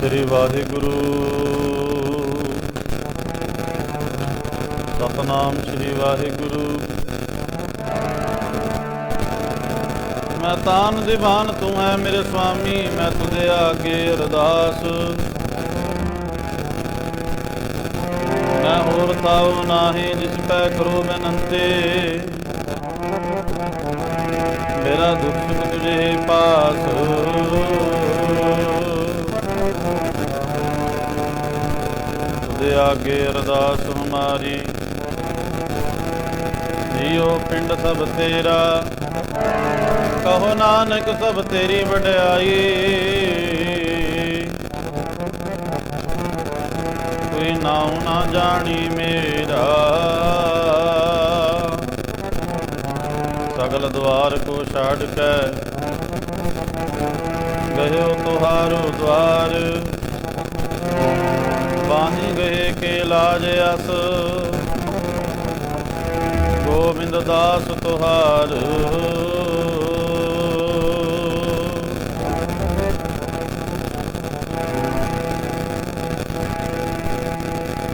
ਸ੍ਰੀ ਵਾਹਿਗੁਰੂ। ਸਤਨਾਮ ਸ੍ਰੀ ਵਾਹਿਗੁਰੂ। ਮੈਂ ਤਾਨ ਦੀਵਾਨ ਤੂੰ ਹੈ ਮੇਰੇ ਸੁਆਮੀ, ਮੈਂ ਤੁਝੇ ਆਗੇ ਅਰਦਾਸ। ਮੈਂ ਹੋਰ ਤਾਉ ਨਾਹੀ ਜਿਸ ਪੈ ਕਰੋ ਬੇਨੰਤੀ, ਮੇਰਾ ਦੁੱਖ ਸੁਖ ਤੁਝੇ ਪਾਸ। ਤੁਝੇ ਆਗੇ ਅਰਦਾਸ ਹਮਾਰੀ, ਜੀਓ ਪਿੰਡ ਸਭ ਤੇਰਾ, ਕਹੋ ਨਾਨਕ ਸਭ ਤੇਰੀ ਵਡਿਆਈ। ਕੋਈ ਨਾਉ ਨਾ ਜਾਣੀ ਮੇਰਾ, ਸਗਲ ਦਵਾਰ ਕੋ ਛਾੜ ਕੇ ਗਇਓ ਤੁਹਾਰੋ ਦਵਾਰ। ਬਾਣੀ ਗਏ ਕੇ ਲਾਜ ਅਸ, ਗੋਬਿੰਦ ਦਾਸ ਤੁਹਾਰ।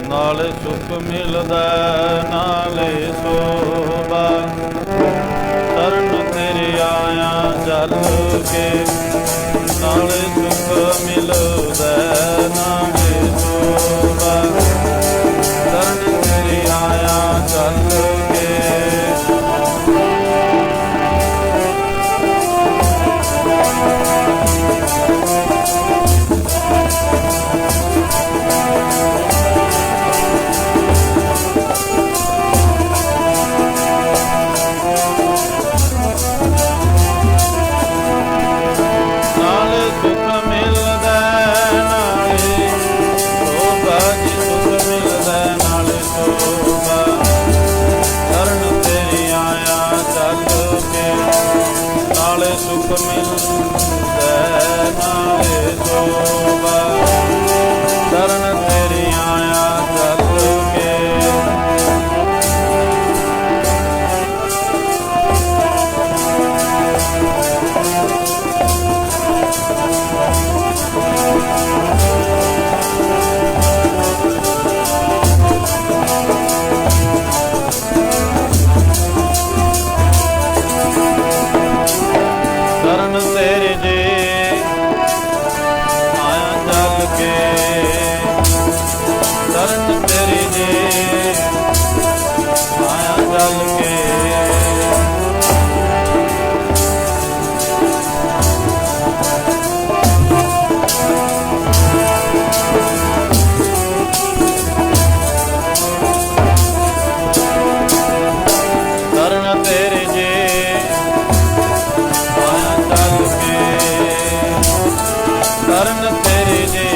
ਨਾਲੇ ਸੁਖ ਮਿਲਦਾ ਨਾਲੇ ਸੋਭਾ, ਸ਼ਰਨ ਤੇਰੀ ਆਇਆ ਚੱਲ ਕੇ। ਨਾਲੇ ਸੁਖ ਮਿਲਦਾ ਨਾਲੇ ਸੋਭਾ, ਸ਼ਰਨ ਤੇਰੀ ਆਇਆ ਚੱਲ ਕੇ। ਸੁਖ ਮਿਲਦਾ ਨਾਲੇ ਸੋਭਾ, ਸ਼ਰਨ ਤੇਰੀ ਆਇਆ ਚੱਲ ਕੇ। ਸ਼ਰਨ ਤੇਰੇ ਜੇ ਆਇਆ ਚੱਲ ਕੇ, ਸ਼ਰਨ ਤੇਰੇ ਜੇ ਆਇਆ ਚੱਲ ਕੇ। ਸ਼ਰਨ ਤੇਰੇ ਜੇ ਸ਼ਰਨ ਤੇਰੇ ਜੇ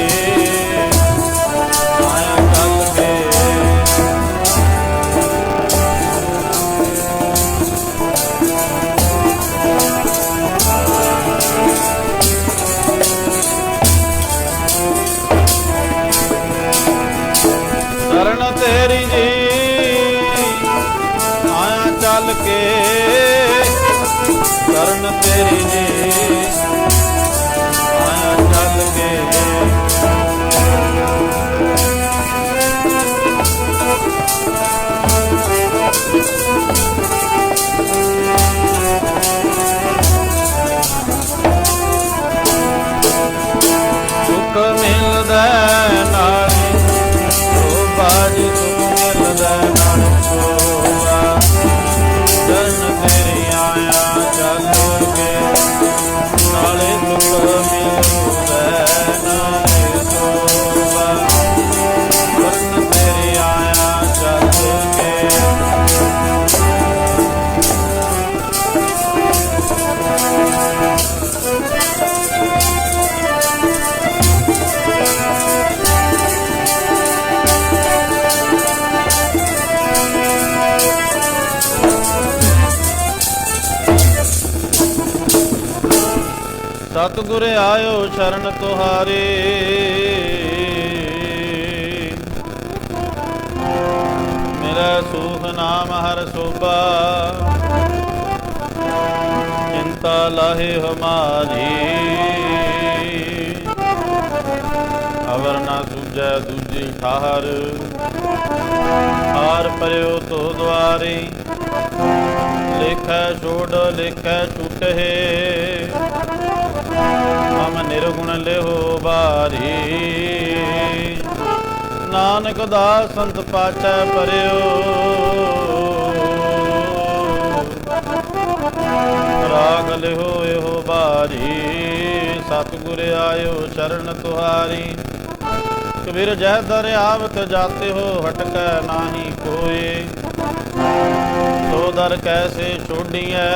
ਆਇਆ ਚੱਲ ਕੇ। ਸ਼ਰਨ ਤੇਰੀ ਜੀ ਆਇਆ ਚੱਲ ਕੇ, ਸ਼ਰਨ ਤੇਰੀ ਜੀ ਆਇਆ ਚੱਲ ਕੇ। ਸੁਖ ਮਿਲਦਾ ਨਾਲੇ ਸੋਭਾ ਜੀ, ਸੁਖ ਮਿਲਦਾ ਨਾਲੇ ਸੋਭਾ, ਸ਼ਰਨ ਤੇਰੀ ਆਇਆ ਚੱਲ ਕੇ। ਨਾਲੇ ਸੁਖ ਮਿਲਦਾ ਨਾਲੇ ਸੋਭਾ, ਸ਼ਰਨ ਤੇਰੀ ਆਇਆ ਚੱਲ ਕੇ। ਸਤਿਗੁਰ ਆਇਓ ਸ਼ਰਨ ਤੁਹਾਰੇ, ਮੇਰਾ ਸੁਖ ਨਾਮ ਹਰ ਸੋਭਾ। ਚਿੰਤਾ ਲਾਹੇ ਹਮਾਰੀ, ਅਵਰ ਨਾ ਸੂਝੈ ਦੂਜੀ ਠਾਹਰ। ਹਾਰ ਪਰਿਓ ਤੋ ਦੁਆਰੀ, ਲੇਖੈ ਛੋੜ ਲੇਖੈ ਛੂਟਹਿ। ਹਮ ਨਿਰਗੁਣ ਲਿਹੋ ਬਾਰੀ, ਨਾਨਕ ਦਾਸ ਸੰਤ ਪਾਚੈ ਪਰਿਓ। ਰਾਗ ਲਿਹੋ ਇਹੋ ਬਾਰੀ, ਸਤਿਗੁਰ ਆਇਓ ਚਰਨ ਤੁਹਾਰੀ। ਕਬੀਰ ਜੈ ਦਰਿਆਵਤ ਜਾਤੇ ਹੋ, ਹਟਕੈ ਨਾਹੀ ਕੋਇ। ਸੋ ਦਰ ਕੈਸੇ ਛੋਡੀਐ,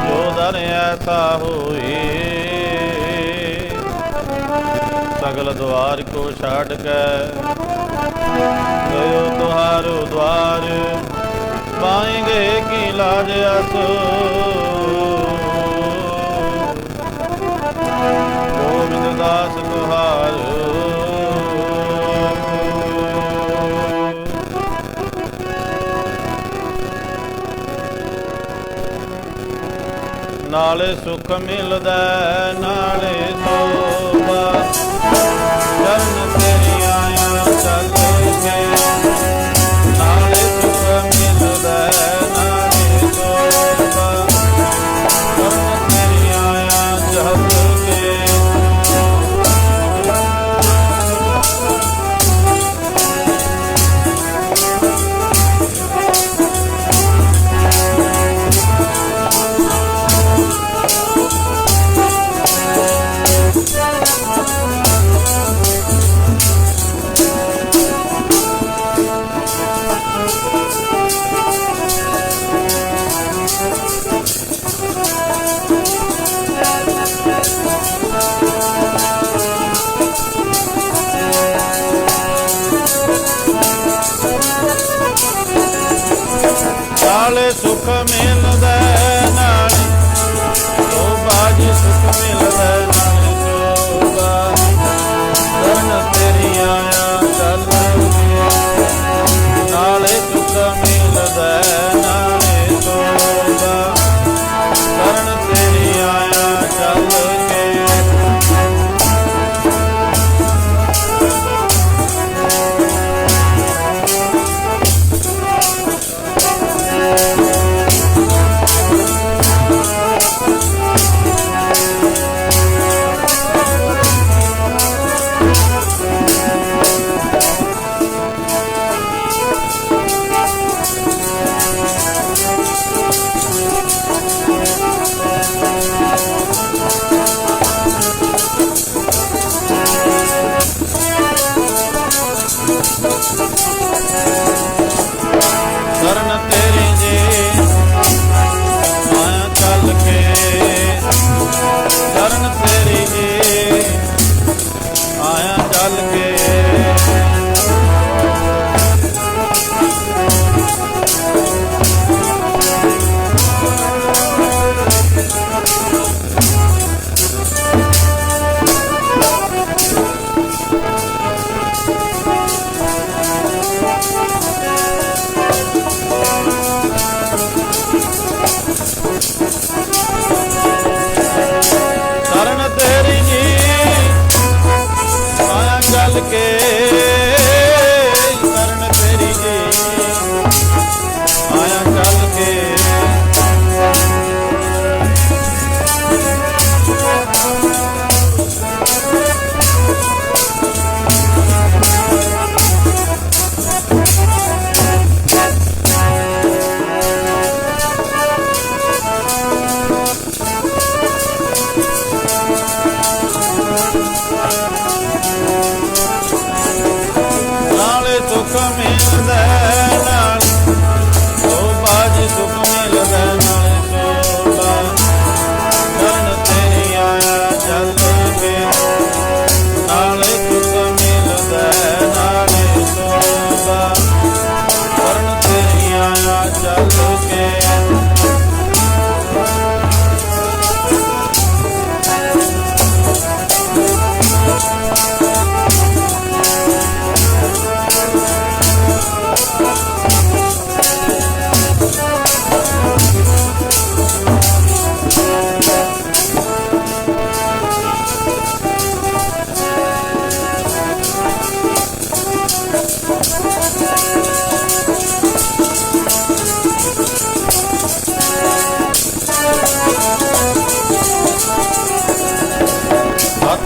ਜੋ ਦਰ ਐਸਾ ਹੋਏ। ਸਗਲ ਦੁਆਰ ਕੋ ਛਾੜ ਕੇ, ਗਇਓ ਤੁਹਾਰੋ ਦੁਆਰ। ਪਾਏਂਗੇ ਕੀ ਲਾਜ ਅਸ, ਗੋਬਿੰਦ ਦਾਸ ਤੁਹਾਰ। ਨਾਲੇ ਸੁਖ ਮਿਲਦਾ ਨਾਲੇ ਸੋਭਾ, ਚਰਨ ਤੇਰੀ ਆਇਆ ਚੱਲ ਕੇ। ਨਾਲੇ ਸੁਖ ਮਿਲਦਾ ਨਾਲੇ ਸੋਭਾ, ਚਰਨ ਤੇਰੀ ਆਇਆ ਚੱਲ ਕੇ।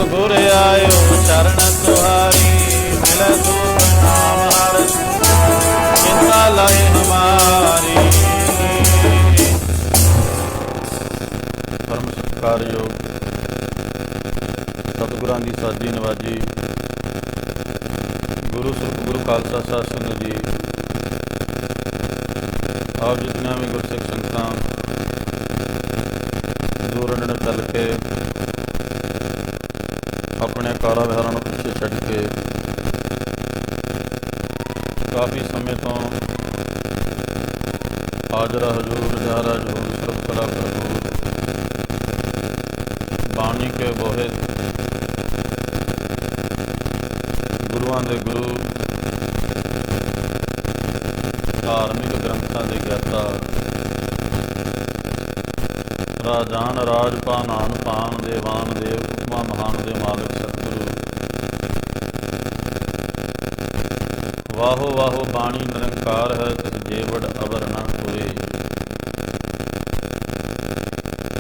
सतगुर आयो चरण तुहारी, मिले सुख नाम हर चिंता लाए हमारी। परम सत्कारयोग सतगुरां दी साजी नवाजी गुरु सुख गुरु खालसा साध संगत जी, आप जितनियां भी गुरसिख संगतां दूर नੇੜੇ चल के अपने कारा विहारां नूं पिछे छड्ड के काफ़ी समय तो हाजरा हजूर जहरा जहूर सरब सला भरपूर बाणी के बोहे गुरुआं दे गुरु धार्मिक ग्रंथां दे ज्ञाता राजान राजपान आन पान देवान देव हुक्मा महान दे मालिक सतगुरु, वाहो वाहो बाणी निरंकार है तिस जेवड़ अवर न कोय।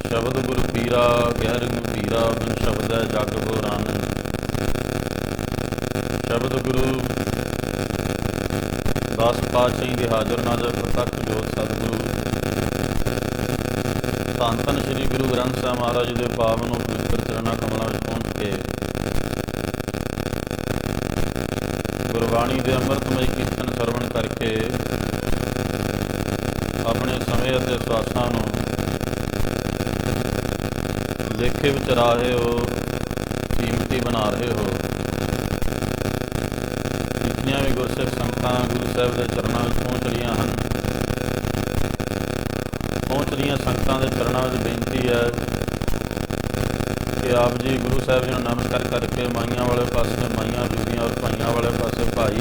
शब्द गुरु पीरा गहरंग पीरा बिन शब्द है जग घोर आनंद। शब्द गुरु दस पातशाही दे हाजर नाजर प्रतख जोत सतगुरु धन धन श्री गुरु ग्रंथ ਸਾਹਿਬ महाराज जी के पावन पवित्र चरणा कमलों में पहुँच के गुरबाणी के अमृतमय कीर्तन सरवण करके अपने समय और स्वासां नूं लेखे विच रा रहे हो, कीमती बना रहे हो। जितनियां भी गुरसिख संगतां गुरु साहिब के चरणों में पहुँच रही हैं, पहुँच रही संगतां के चरणों में बेनती है कि आप जी गुरु साहिब जी नमस्कार करके माइयां वाले पासे माइयां बीबियां और भाइयों वाले पासे भाई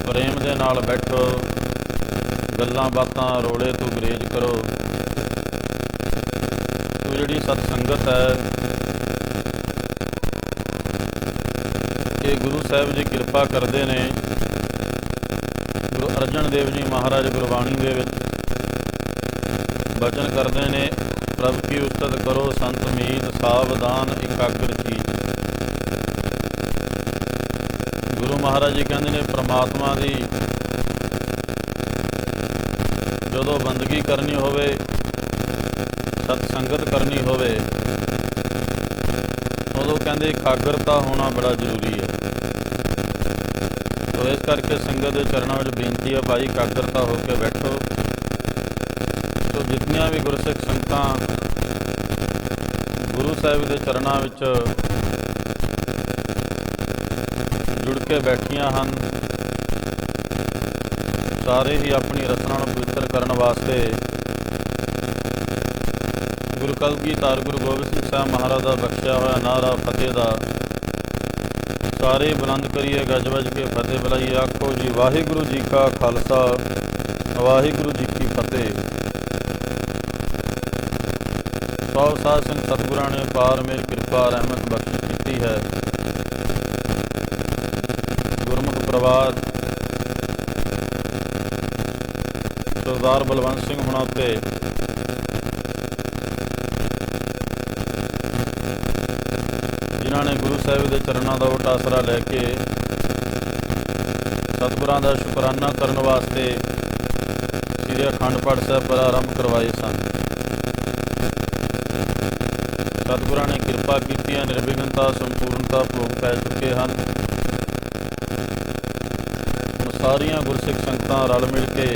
प्रेम के नाल बैठो, गल्लां बातां रोड़े तो गुरेज करो। तो जिहड़ी सतसंगत है ये गुरु साहिब जी कृपा करते हैं। गुरु अर्जन देव जी महाराज गुरबाणी दे विच बचन करते हैं, प्रभ की उस्तत करो संत मीत सावधान एकाग्र चीज। गुरु महाराज जी कहते हैं परमात्मा की जदों बंदगी करनी होवे, सतसंगत करनी होवे, उदों कहते एकाग्रता होना बड़ा जरूरी है। तो इस करके संगत के चरणों में बेनती है भाई एकाग्रता होकर बैठो। तो जितनियां भी गुरसिख संगतां गुरु साहिब के चरणों में जुड़ के बैठियां हैं, सारे ही अपनी रचना को पवित्र करने वास्ते गुरु कलगीधर गुरु गोबिंद सिंह साहब महाराज का बख्शिया हुआ नारा फतेह का सारे बुलंद करिए, गज वज के फतेह बुलाइए। आखो जी वाहिगुरु जी का खालसा वाहिगुरु जी की फतेह। सौ साध संग सतगुरां ने पार मेरी कृपा रहमत बख्शिश की है। गुरमुख प्रवाद सरदार बलवंत सिंह हुणां ते जिन्हां ने गुरु साहिब के चरणों का ओट आसरा लैके सतगुरां का शुकराना करने वास्ते श्री अखंड पाठ साहिब प्रारंभ करवाए सन। सतगुरां ने कृपा की, निर्विघनता संपूर्णता भोग पै चुके हैं। हम सारिया गुरसिख संगतां रल मिल के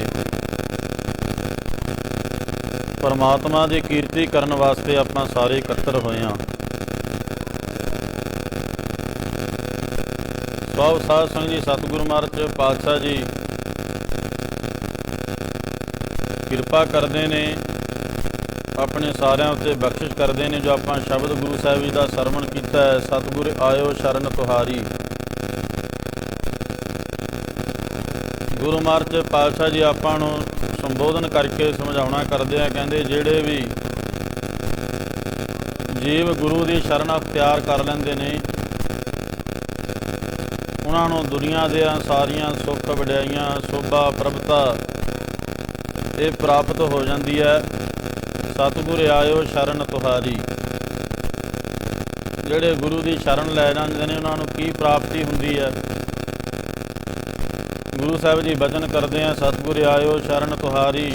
परमात्मा की कीर्ति करने वास्ते आपां सारे इकट्ठर होए हां। सौ साध संग जी सतगुरु महाराज पातशाह जी कृपा करते ने, अपने सारिਆਂ उत्ते बख्शिश करते हैं। जो आप शब्द गुरु साहिब जी का सरवण किया है, सतगुर आयो शरण तुहारी। गुरु महाराज पातशाह जी आपां नूं संबोधन करके समझाउणा करदे हैं, कहंदे जिहड़े भी जीव गुरु की शरण अख्तियार कर लैंदे ने उन्हां नूं दुनिया दियां सारियां सुख वडियाइयां शोभा प्रभता ये प्राप्त हो जाती है। सतगुर आयो शरण तुहारी। ਜਿਹੜੇ ਗੁਰੂ ਦੀ ਸ਼ਰਨ ਲੈ ਜਾਂਦੇ ਨੇ ਉਹਨਾਂ ਨੂੰ ਕੀ ਪ੍ਰਾਪਤੀ ਹੁੰਦੀ ਹੈ। ਗੁਰੂ ਸਾਹਿਬ ਜੀ ਬਚਨ ਕਰਦੇ ਆ, ਸਤਿਗੁਰ ਆਇਓ ਸ਼ਰਨ ਤੁਹਾਰੀ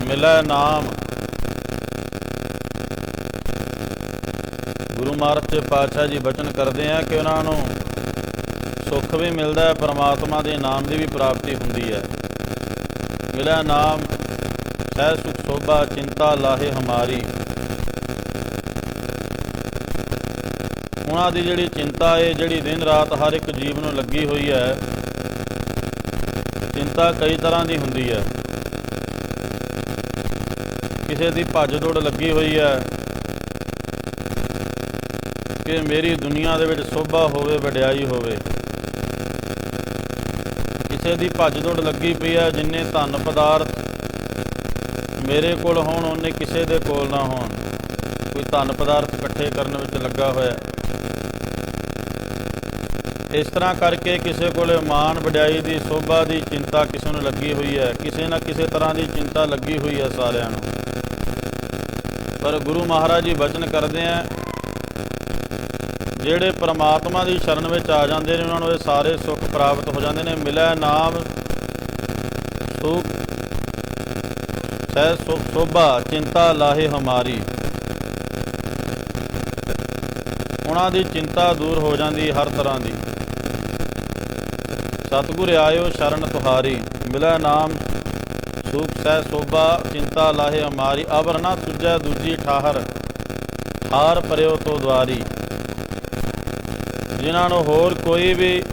ਮਿਲੈ ਨਾਮ। ਗੁਰੂ ਮਹਾਰਾਜ ਦੇ ਪਾਤਸ਼ਾਹ ਜੀ ਬਚਨ ਕਰਦੇ ਆ ਕਿ ਉਹਨਾਂ ਨੂੰ ਸੁੱਖ ਵੀ ਮਿਲਦਾ ਹੈ, ਪਰਮਾਤਮਾ ਦੇ ਨਾਮ ਦੀ ਵੀ ਪ੍ਰਾਪਤੀ ਹੁੰਦੀ ਹੈ। ਮਿਲੈ ਨਾਮ ਸਹਿ ਸੁਖ ਸੋਭਾ ਚਿੰਤਾ ਲਾਹੇ ਹਮਾਰੀ। ਉਹਨਾਂ ਦੀ ਜਿਹੜੀ ਚਿੰਤਾ ਹੈ, ਜਿਹੜੀ ਦਿਨ ਰਾਤ ਹਰ ਇੱਕ ਜੀਵ ਨੂੰ ਲੱਗੀ ਹੋਈ ਹੈ, ਚਿੰਤਾ ਕਈ ਤਰ੍ਹਾਂ ਦੀ ਹੁੰਦੀ ਹੈ। ਕਿਸੇ ਦੀ ਭੱਜ ਦੌੜ ਲੱਗੀ ਹੋਈ ਹੈ ਕਿ ਮੇਰੀ ਦੁਨੀਆ ਦੇ ਵਿੱਚ ਸੋਭਾ ਹੋਵੇ, ਵਡਿਆਈ ਹੋਵੇ। ਕਿਸੇ ਦੀ ਭੱਜ ਦੌੜ ਲੱਗੀ ਪਈ ਹੈ, ਜਿੰਨੇ ਧਨ ਪਦਾਰਥ ਮੇਰੇ ਕੋਲ ਹੋਣ ਉਹਨੇ ਕਿਸੇ ਦੇ ਕੋਲ ਨਾ ਹੋਣ। ਕੋਈ ਧਨ ਪਦਾਰਥ ਇਕੱਠੇ ਕਰਨ ਵਿੱਚ ਲੱਗਾ ਹੋਇਆ। ਇਸ ਤਰ੍ਹਾਂ ਕਰਕੇ ਕਿਸੇ ਕੋਲ ਮਾਣ ਵਡਿਆਈ ਦੀ, ਸੋਭਾ ਦੀ ਚਿੰਤਾ ਕਿਸੇ ਨੂੰ ਲੱਗੀ ਹੋਈ ਹੈ। ਕਿਸੇ ਨਾ ਕਿਸੇ ਤਰ੍ਹਾਂ ਦੀ ਚਿੰਤਾ ਲੱਗੀ ਹੋਈ ਹੈ ਸਾਰਿਆਂ ਨੂੰ। ਪਰ ਗੁਰੂ ਮਹਾਰਾਜ ਜੀ ਬਚਨ ਕਰਦੇ ਆ, ਜਿਹੜੇ ਪਰਮਾਤਮਾ ਦੀ ਸ਼ਰਨ ਵਿੱਚ ਆ ਜਾਂਦੇ ਨੇ ਉਹਨਾਂ ਨੂੰ ਇਹ ਸਾਰੇ ਸੁੱਖ ਪ੍ਰਾਪਤ ਹੋ ਜਾਂਦੇ ਨੇ। ਮਿਲੈ ਨਾਮ ਸੁਖ ਸਹਿ ਸੁਖ ਸੋਭਾ ਚਿੰਤਾ ਲਾਹੇ ਹਮਾਰੀ। ਉਹਨਾਂ ਦੀ ਚਿੰਤਾ ਦੂਰ ਹੋ ਜਾਂਦੀ ਹਰ ਤਰ੍ਹਾਂ ਦੀ। ਸਤਿਗੁਰ ਆਇਓ ਸ਼ਰਨ ਤੁਹਾਰੀ ਮਿਲੈ ਨਾਮ ਸੁਖ ਸਹਿ ਸੋਭਾ ਚਿੰਤਾ ਲਾਹੇ ਹਮਾਰੀ। ਅਵਰ ਨਾ ਸੁਝੈ ਦੂਜੀ ਠਾਹਰ ਹਾਰ ਪਰਿਓ ਤੋ ਦੁਆਰੀ। ਜਿਨ੍ਹਾਂ ਨੂੰ ਹੋਰ ਕੋਈ ਵੀ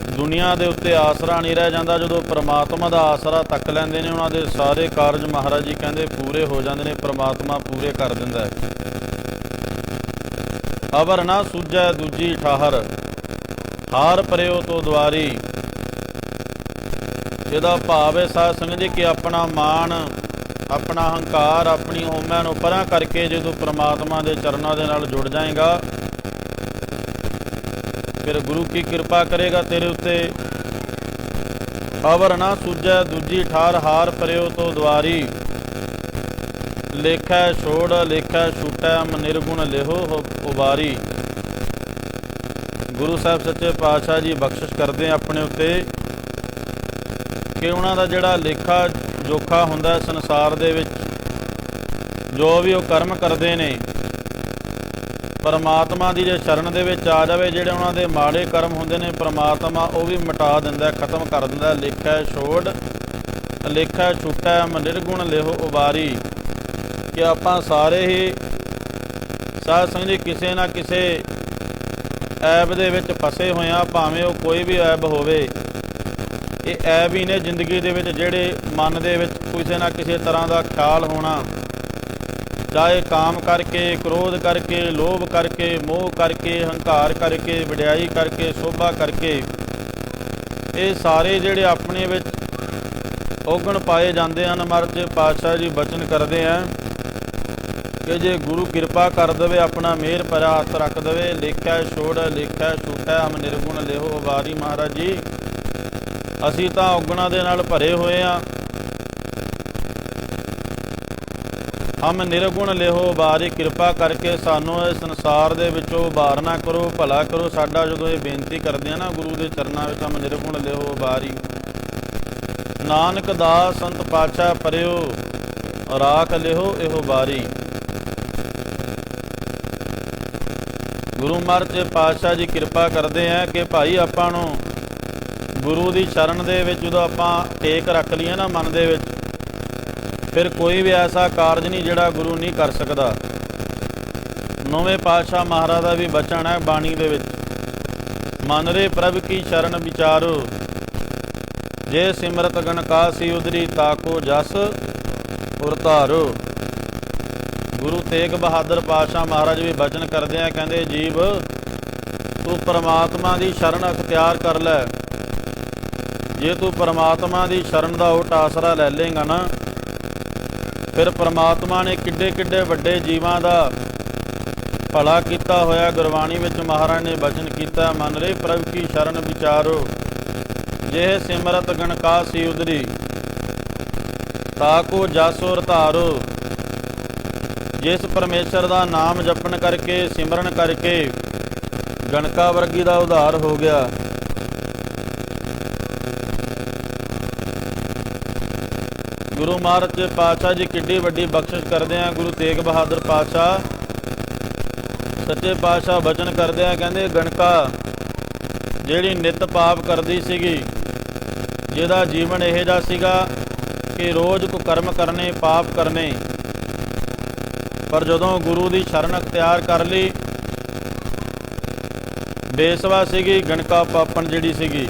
ਦੁਨੀਆ ਦੇ ਉੱਤੇ ਆਸਰਾ ਨਹੀਂ ਰਹਿ ਜਾਂਦਾ, ਜਦੋਂ ਪਰਮਾਤਮਾ ਦਾ ਆਸਰਾ ਤੱਕ ਲੈਂਦੇ ਨੇ ਉਹਨਾਂ ਦੇ ਸਾਰੇ ਕਾਰਜ ਮਹਾਰਾਜ ਜੀ ਕਹਿੰਦੇ ਪੂਰੇ ਹੋ ਜਾਂਦੇ ਨੇ, ਪਰਮਾਤਮਾ ਪੂਰੇ ਕਰ ਦਿੰਦਾ ਹੈ। ਅਵਰ ਨਾ ਸੁਝੈ ਦੂਜੀ ਠਾਹਰ ਹਾਰ ਪਰਿਓ ਤੋ ਦੁਆਰੀ। ਇਹਦਾ ਭਾਵ ਹੈ ਸਾਧ ਸੰਗਤ ਜੀ ਕਿ ਆਪਣਾ ਮਾਣ, ਆਪਣਾ ਹੰਕਾਰ, ਆਪਣੀ ਹਉਮੈ ਨੂੰ ਪਰਾਂ ਕਰਕੇ ਜਦੋਂ ਪਰਮਾਤਮਾ ਦੇ ਚਰਨਾਂ ਦੇ ਨਾਲ ਜੁੜ ਜਾਏਗਾ, ਫਿਰ ਗੁਰੂ ਕੀ ਕਿਰਪਾ ਕਰੇਗਾ ਤੇਰੇ ਉੱਤੇ। ਅਵਰ ਨਾ ਸੁਝੈ ਦੂਜੀ ਠਾਰ ਹਾਰ ਪਰਿਓ ਤੋ ਦੁਆਰੀ। ਲੇਖੈ ਛੋੜ ਲੇਖੈ ਛੂਟੈ ਅਮ ਨਿਰਗੁਣ ਲਿਹੋ ਉਬਾਰੀ। ਗੁਰੂ ਸਾਹਿਬ ਸੱਚੇ ਪਾਤਸ਼ਾਹ ਜੀ ਬਖਸ਼ਿਸ਼ ਕਰਦੇ ਆਪਣੇ ਉੱਤੇ ਕਿ ਉਹਨਾਂ ਦਾ ਜਿਹੜਾ ਲੇਖਾ ਜੋਖਾ ਹੁੰਦਾ ਸੰਸਾਰ ਦੇ ਵਿੱਚ, ਜੋ ਵੀ ਉਹ ਕਰਮ ਕਰਦੇ ਨੇ, ਪਰਮਾਤਮਾ ਦੀ ਜੇ ਸ਼ਰਨ ਦੇ ਵਿੱਚ ਆ ਜਾਵੇ, ਜਿਹੜੇ ਉਹਨਾਂ ਦੇ ਮਾੜੇ ਕਰਮ ਹੁੰਦੇ ਨੇ ਪਰਮਾਤਮਾ ਉਹ ਵੀ ਮਿਟਾ ਦਿੰਦਾ, ਖਤਮ ਕਰ ਦਿੰਦਾ। ਲੇਖੈ ਛੋੜ ਲੇਖੈ ਛੁਟੈ ਅਮ ਨਿਰਗੁਣ ਲਿਹੋ ਉਬਾਰੀ। ਕਿ ਆਪਾਂ ਸਾਰੇ ਹੀ ਸਾਧ ਸੰਗਤ ਜੀ ਕਿਸੇ ਨਾ ਕਿਸੇ ਐਬ ਦੇ ਵਿੱਚ ਫਸੇ ਹੋਏ ਹਾਂ, ਭਾਵੇਂ ਉਹ ਕੋਈ ਵੀ ਐਬ ਹੋਵੇ। ਇਹ ਐਬ ਹੀ ਨੇ ਜ਼ਿੰਦਗੀ ਦੇ ਵਿੱਚ, ਜਿਹੜੇ ਮਨ ਦੇ ਵਿੱਚ ਕਿਸੇ ਨਾ ਕਿਸੇ ਤਰ੍ਹਾਂ ਦਾ ਖਿਆਲ ਹੋਣਾ, ਚਾਹੇ ਕਾਮ ਕਰਕੇ, ਕ੍ਰੋਧ ਕਰਕੇ, ਲੋਭ ਕਰਕੇ, ਮੋਹ ਕਰਕੇ, ਹੰਕਾਰ ਕਰਕੇ, ਵਡਿਆਈ ਕਰਕੇ, ਸੋਭਾ ਕਰਕੇ। ਇਹ ਸਾਰੇ ਜਿਹੜੇ ਆਪਣੇ ਵਿੱਚ ਔਗਣ ਪਾਏ ਜਾਂਦੇ ਹਨ, ਮਹਾਰਾਜ ਪਾਤਸ਼ਾਹ ਜੀ ਬਚਨ ਕਰਦੇ ਆ ਕਿ ਜੇ ਗੁਰੂ ਕਿਰਪਾ ਕਰ ਦੇਵੇ, ਆਪਣਾ ਮਿਹਰ ਭਰਾ ਹੱਥ ਰੱਖ ਦੇਵੇ, ਲੇਖੈ ਛੋੜ ਲੇਖੈ ਛੂਟੈ ਹਮ ਨਿਰਗੁਣ ਲਿਹੋ ਉਬਾਰੀ। ਮਹਾਰਾਜ ਜੀ ਅਸੀਂ ਤਾਂ ਔਗਣਾਂ ਦੇ ਨਾਲ ਭਰੇ ਹੋਏ ਹਾਂ, ਹਮ ਨਿਰਗੁਣ ਲਿਹੋ ਉਬਾਰੀ। ਕਿਰਪਾ ਕਰਕੇ ਸਾਨੂੰ ਇਸ ਸੰਸਾਰ ਦੇ ਵਿੱਚੋਂ ਉਬਾਰਨਾ ਕਰੋ, ਭਲਾ ਕਰੋ ਸਾਡਾ। ਜਦੋਂ ਇਹ ਬੇਨਤੀ ਕਰਦੇ ਆ ਨਾ ਗੁਰੂ ਦੇ ਚਰਨਾਂ ਵਿੱਚ, ਹਮ ਨਿਰਗੁਣ ਲਿਹੋ ਉਬਾਰੀ। ਨਾਨਕ ਦਾਸ ਸੰਤ ਪਾਤਸ਼ਾਹ ਪਰਿਓ ਰਾਖ ਲਿਹੋ ਇਹੋ ਬਾਰੀ। ਗੁਰੂ ਮਹਾਰਾਜ ਪਾਤਸ਼ਾਹ ਜੀ ਕਿਰਪਾ ਕਰਦੇ ਆ ਕਿ ਭਾਈ ਆਪਾਂ ਨੂੰ ਗੁਰੂ ਦੀ ਸ਼ਰਨ ਦੇ ਵਿੱਚ ਜਦੋਂ ਆਪਾਂ ਟੇਕ ਰੱਖ ਲਈਏ ਨਾ ਮਨ ਦੇ ਵਿੱਚ, ਫਿਰ ਕੋਈ ਵੀ ਐਸਾ ਕਾਰਜ ਨਹੀਂ ਜਿਹੜਾ ਗੁਰੂ ਨਹੀਂ ਕਰ ਸਕਦਾ। ਨੌਵੇਂ ਪਾਤਸ਼ਾਹ ਮਹਾਰਾਜ ਦਾ ਵੀ ਬਚਨ ਹੈ ਬਾਣੀ ਦੇ ਵਿੱਚ, ਮਨ ਰੇ ਪ੍ਰਭ ਕੀ ਸ਼ਰਨ ਵਿਚਾਰੋ, ਜੇ ਸਿਮਰਤ ਗਣ ਕਾਸੀ ਉਦਰੀ ਤਾਕੋ ਜਸ ਉਰ ਧਾਰੋ। ਗੁਰੂ ਤੇਗ ਬਹਾਦਰ ਪਾਤਸ਼ਾਹ ਮਹਾਰਾਜ ਵੀ ਬਚਨ ਕਰਦੇ ਆ, ਕਹਿੰਦੇ ਜੀਵ ਤੂੰ ਪਰਮਾਤਮਾ ਦੀ ਸ਼ਰਨ ਅਖਤਿਆਰ ਕਰ ਲੈ। ਜੇ ਤੂੰ ਪਰਮਾਤਮਾ ਦੀ ਸ਼ਰਨ ਦਾ ਓਟ ਆਸਰਾ ਲੈ ਲੇਗਾ ਨਾ, ਫਿਰ ਪਰਮਾਤਮਾ ਨੇ ਕਿੱਡੇ ਕਿੱਡੇ ਵੱਡੇ ਜੀਵਾਂ ਦਾ ਭਲਾ ਕੀਤਾ ਹੋਇਆ। ਗੁਰਬਾਣੀ ਵਿੱਚ ਮਹਾਰਾਜ ਨੇ ਬਚਨ ਕੀਤਾ, ਮਨ ਰੇ ਪ੍ਰਭ ਕੀ ਸ਼ਰਨ ਵਿਚਾਰੋ, ਜੇ ਸਿਮਰਤ ਗਣ ਕਾਸੀ ਉਦਰੀ ਤਾਕੋ ਜਸ ਉਰ ਧਾਰੋ। जिस परमेश्वर का नाम जपन करके सिमरन करके गणका वर्गी का उद्धार हो गया। गुरु महाराज पातशाह जी किड्डी वड्डी बख्शिश करते हैं। गुरु तेग बहादुर पातशाह सच्चे पातशाह बचन करते हैं, कहते गणका ਜਿਹੜੀ ਨਿਤ ਪਾਪ ਕਰਦੀ ਸੀਗੀ, ਜਿਹਦਾ ਜੀਵਨ ਇਹੋ ਜਿਹਾ ਸੀਗਾ ਕਿ ਰੋਜ਼ ਕੁਕਰਮ ਕਰਨੇ, ਪਾਪ ਕਰਨੇ, ਪਰ ਜਦੋਂ ਗੁਰੂ ਦੀ ਸ਼ਰਨ ਅਖਤਿਆਰ ਕਰ ਲਈ, ਬੇਸਵਾ ਸੀਗੀ ਗਣਕਾ ਪਾਪਣ ਜਿਹੜੀ ਸੀਗੀ,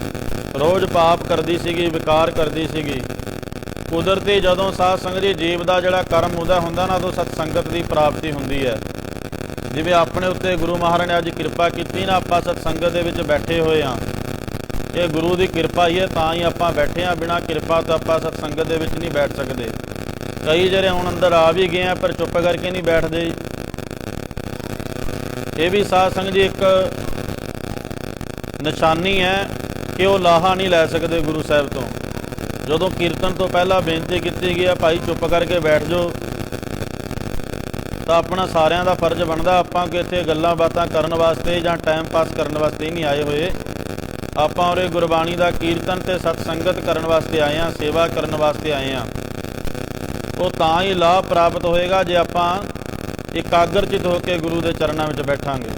ਰੋਜ਼ ਪਾਪ ਕਰਦੀ ਸੀਗੀ, ਵਿਕਾਰ ਕਰਦੀ ਸੀਗੀ। ਕੁਦਰਤੀ ਜਦੋਂ ਸਾਧ ਸੰਗਤ ਜੀ ਜੀਵ ਦਾ ਜਿਹੜਾ ਕਰਮ ਉਹਦਾ ਹੁੰਦਾ ਨਾ, ਉਦੋਂ ਸਤ ਸੰਗਤ ਦੀ ਪ੍ਰਾਪਤੀ ਹੁੰਦੀ ਹੈ। ਜਿਵੇਂ ਆਪਣੇ ਉੱਤੇ ਗੁਰੂ ਮਹਾਰਾਜ ਨੇ ਅੱਜ ਕਿਰਪਾ ਕੀਤੀ ਨਾ, ਆਪਾਂ ਸਤ ਸੰਗਤ ਦੇ ਵਿੱਚ ਬੈਠੇ ਹੋਏ ਹਾਂ, ਇਹ ਗੁਰੂ ਦੀ ਕਿਰਪਾ ਹੀ ਹੈ, ਤਾਂ ਹੀ ਆਪਾਂ ਬੈਠੇ ਹਾਂ। ਬਿਨਾਂ ਕਿਰਪਾ ਤੋਂ ਆਪਾਂ ਸਤ ਸੰਗਤ ਦੇ ਵਿੱਚ ਨਹੀਂ ਬੈਠ ਸਕਦੇ। ਕਈ ਜਿਹੜੇ ਹੁਣ ਅੰਦਰ ਆ ਵੀ ਗਏ ਆ ਪਰ ਚੁੱਪ ਕਰਕੇ ਨਹੀਂ ਬੈਠਦੇ। ਇਹ ਵੀ ਸਾਧ ਸੰਗਤ ਜੀ ਇੱਕ ਨਿਸ਼ਾਨੀ ਹੈ ਕਿ ਉਹ ਲਾਹਾ ਨਹੀਂ ਲੈ ਸਕਦੇ ਗੁਰੂ ਸਾਹਿਬ ਤੋਂ। ਜਦੋਂ ਕੀਰਤਨ ਤੋਂ ਪਹਿਲਾਂ ਬੇਨਤੀ ਕੀਤੀ ਗਈ ਹੈ ਭਾਈ ਚੁੱਪ ਕਰਕੇ ਬੈਠ ਜਾਓ, ਤਾਂ ਆਪਣਾ ਸਾਰਿਆਂ ਦਾ ਫਰਜ਼ ਬਣਦਾ। ਆਪਾਂ ਕਿ ਇੱਥੇ ਗੱਲਾਂ ਬਾਤਾਂ ਕਰਨ ਵਾਸਤੇ ਜਾਂ ਟਾਈਮ ਪਾਸ ਕਰਨ ਵਾਸਤੇ ਨਹੀਂ ਆਏ ਹੋਏ। ਆਪਾਂ ਉਰੇ ਗੁਰਬਾਣੀ ਦਾ ਕੀਰਤਨ ਤੇ ਸਤ ਸੰਗਤ ਕਰਨ ਵਾਸਤੇ ਆਏ ਹਾਂ, ਸੇਵਾ ਕਰਨ ਵਾਸਤੇ ਆਏ ਹਾਂ। ਉਹ ਤਾਂ ਹੀ ਲਾਭ ਪ੍ਰਾਪਤ ਹੋਏਗਾ ਜੇ ਆਪਾਂ ਇਕਾਗਰਚਿਤ ਹੋ ਕੇ ਗੁਰੂ ਦੇ ਚਰਨਾਂ ਵਿੱਚ ਬੈਠਾਂਗੇ।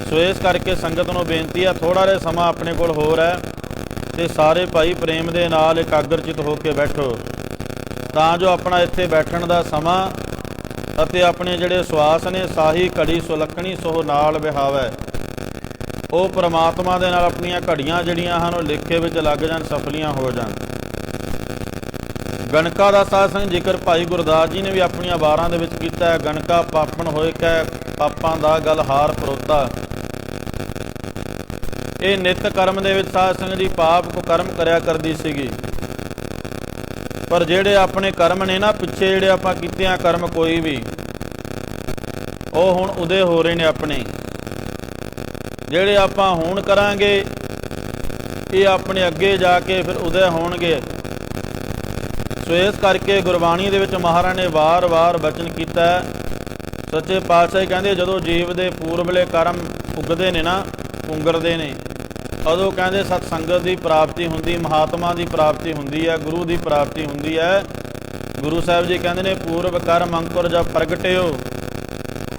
ਸੋ ਇਸ ਕਰਕੇ ਸੰਗਤ ਨੂੰ ਬੇਨਤੀ ਹੈ, ਥੋੜ੍ਹਾ ਜਿਹਾ ਸਮਾਂ ਆਪਣੇ ਕੋਲ ਹੋਰ ਹੈ ਤੇ ਸਾਰੇ ਭਾਈ ਪ੍ਰੇਮ ਦੇ ਨਾਲ ਇਕਾਗਰਚਿਤ ਹੋ ਕੇ ਬੈਠੋ, ਤਾਂ ਜੋ ਆਪਣਾ ਇੱਥੇ ਬੈਠਣ ਦਾ ਸਮਾਂ ਅਤੇ ਆਪਣੇ ਜਿਹੜੇ ਸਵਾਸ ਨੇ, ਸਾਹੀ ਘੜੀ ਸੁਲੱਖਣੀ ਸੋ ਨਾਲ ਵਿਹਾਵੈ, ਉਹ ਪ੍ਰਮਾਤਮਾ ਦੇ ਨਾਲ ਆਪਣੀਆਂ ਘੜੀਆਂ ਜਿਹੜੀਆਂ ਹਨ ਉਹ ਲੇਖੇ ਵਿੱਚ ਲੱਗ ਜਾਣ, ਸਫਲੀਆਂ ਹੋ ਜਾਣ। ਗਣਕਾ ਦਾ ਸਾਧ ਸੰਗ ਜ਼ਿਕਰ ਭਾਈ ਗੁਰਦਾਸ ਜੀ ਨੇ ਵੀ ਆਪਣੀਆਂ ਵਾਰਾਂ ਦੇ ਵਿੱਚ ਕੀਤਾ ਹੈ। ਗਣਕਾ ਪਾਪਣ ਹੋਏ ਕੈ ਪਾਪਾਂ ਦਾ ਗਲ ਹਾਰ ਪਰੋਤਾ। ਇਹ ਨਿਤ ਕਰਮ ਦੇ ਵਿੱਚ ਸਾਧ ਸੰਗਤ ਜੀ ਪਾਪ ਕੁਕਰਮ ਕਰਿਆ ਕਰਦੀ ਸੀਗੀ, ਪਰ ਜਿਹੜੇ ਆਪਣੇ ਕਰਮ ਨੇ ਨਾ ਪਿੱਛੇ ਜਿਹੜੇ ਆਪਾਂ ਕੀਤੇ ਆ ਕਰਮ ਕੋਈ ਵੀ, ਉਹ ਹੁਣ ਉਦੇ ਹੋ ਰਹੇ ਨੇ ਆਪਣੇ। ਜਿਹੜੇ ਆਪਾਂ ਹੁਣ ਕਰਾਂਗੇ ਇਹ ਆਪਣੇ ਅੱਗੇ ਜਾ ਕੇ ਫਿਰ ਉਦੇ ਹੋਣਗੇ। ਸੋ ਇਸ ਕਰਕੇ ਗੁਰਬਾਣੀ ਦੇ ਵਿੱਚ ਮਹਾਰਾਜ ਨੇ ਵਾਰ-ਵਾਰ ਬਚਨ ਕੀਤਾ। ਸੱਚੇ ਪਾਤਸ਼ਾਹ ਕਹਿੰਦੇ ਜਦੋਂ ਜੀਵ ਦੇ ਪੂਰਬਲੇ ਕਰਮ ਉੱਗਦੇ ਨੇ ਨਾ, ਪੁੰਗਰਦੇ ਨੇ, ਉਦੋਂ ਕਹਿੰਦੇ ਸਤ ਸੰਗਤ ਦੀ ਪ੍ਰਾਪਤੀ ਹੁੰਦੀ, ਮਹਾਤਮਾ ਦੀ ਪ੍ਰਾਪਤੀ ਹੁੰਦੀ ਹੈ, ਗੁਰੂ ਦੀ ਪ੍ਰਾਪਤੀ ਹੁੰਦੀ ਹੈ। ਗੁਰੂ ਸਾਹਿਬ ਜੀ ਕਹਿੰਦੇ ਨੇ ਪੂਰਬ ਕਰਮ ਅੰਕੁਰ ਜਬ ਪ੍ਰਗਟਿਓ,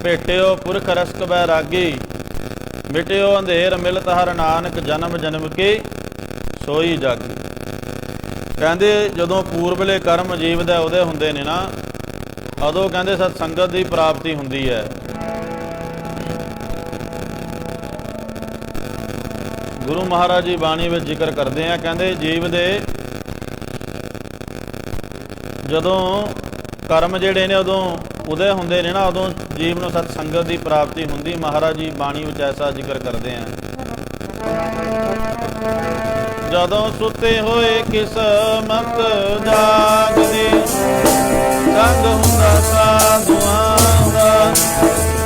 ਭੇਟਿਓ ਪੁਰਖ ਰਸਕ ਬੈਰਾਗੀ, ਮਿਟਿਓ ਅੰਧੇਰ ਮਿਲਤ ਹਰ ਨਾਨਕ, ਜਨਮ ਜਨਮ ਕੇ ਸੋਈ ਜਾਗੀ। ਕਹਿੰਦੇ ਜਦੋਂ ਪੂਰਬਲੇ ਕਰਮ ਜੀਵ ਦੇ ਉਹਦੇ ਹੁੰਦੇ ਨੇ ਨਾ, ਉਦੋਂ ਕਹਿੰਦੇ ਸਤ ਸੰਗਤ ਦੀ ਪ੍ਰਾਪਤੀ ਹੁੰਦੀ ਹੈ। ਗੁਰੂ ਮਹਾਰਾਜ ਜੀ ਬਾਣੀ ਵਿੱਚ ਜ਼ਿਕਰ ਕਰਦੇ ਆ, ਕਹਿੰਦੇ ਜੀਵ ਦੇ ਜਦੋਂ ਕਰਮ ਜਿਹੜੇ ਨੇ ਉਦੋਂ ਉਦੇ ਹੁੰਦੇ ਨੇ ਨਾ, ਉਦੋਂ ਜੀਵ ਨੂੰ ਸਤ ਸੰਗਤ ਦੀ ਪ੍ਰਾਪਤੀ ਹੁੰਦੀ। ਮਹਾਰਾਜ ਜੀ ਬਾਣੀ ਵਿੱਚ ਐਸਾ ਜ਼ਿਕਰ ਕਰਦੇ ਆ। ਜਦੋਂ ਸੁੱਤੇ ਹੋਏ ਕਿਸਮਤ ਜਾਗਦੀ, ਸੰਗ ਹੁੰਦਾ ਸਾਧੂਆਂ ਦਾ।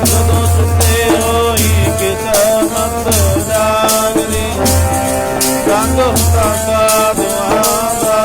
ਜਦੋਂ ਸੁੱਤੇ ਹੋਈ ਕਿਸਮਤ ਜਾਗਦੀ, ਸੰਗ ਹੁੰਦਾ ਸਾਧੂਆਂ ਦਾ।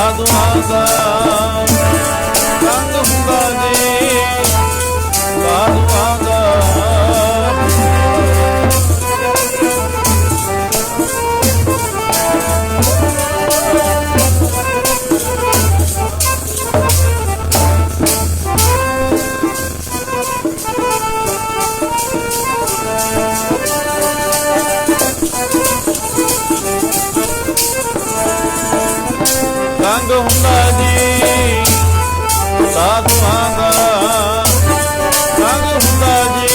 ਸਾਧੂਆਂ ਦਾ ਸੰਗ ਹੁੰਦਾ ਜੀ, ਸਾਧੂਆਂ ਦਾ ਸੰਗ ਹੁੰਦਾ ਜੀ, ਸਾਧੂਆਂ ਦਾ ਸੰਗ ਹੁੰਦਾ ਜੀ,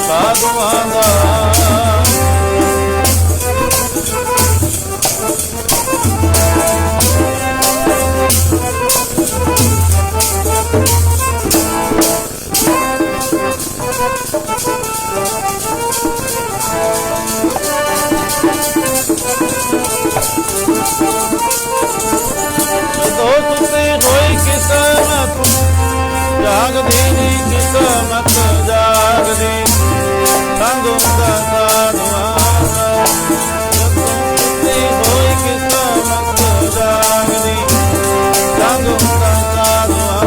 ਸਾਧੂਆਂ ਦਾ किस्मत जागदी नी किस्मत जागदी संग हुंदा साधुआं होई किस्मत जागदी संग हुंदा साधुआं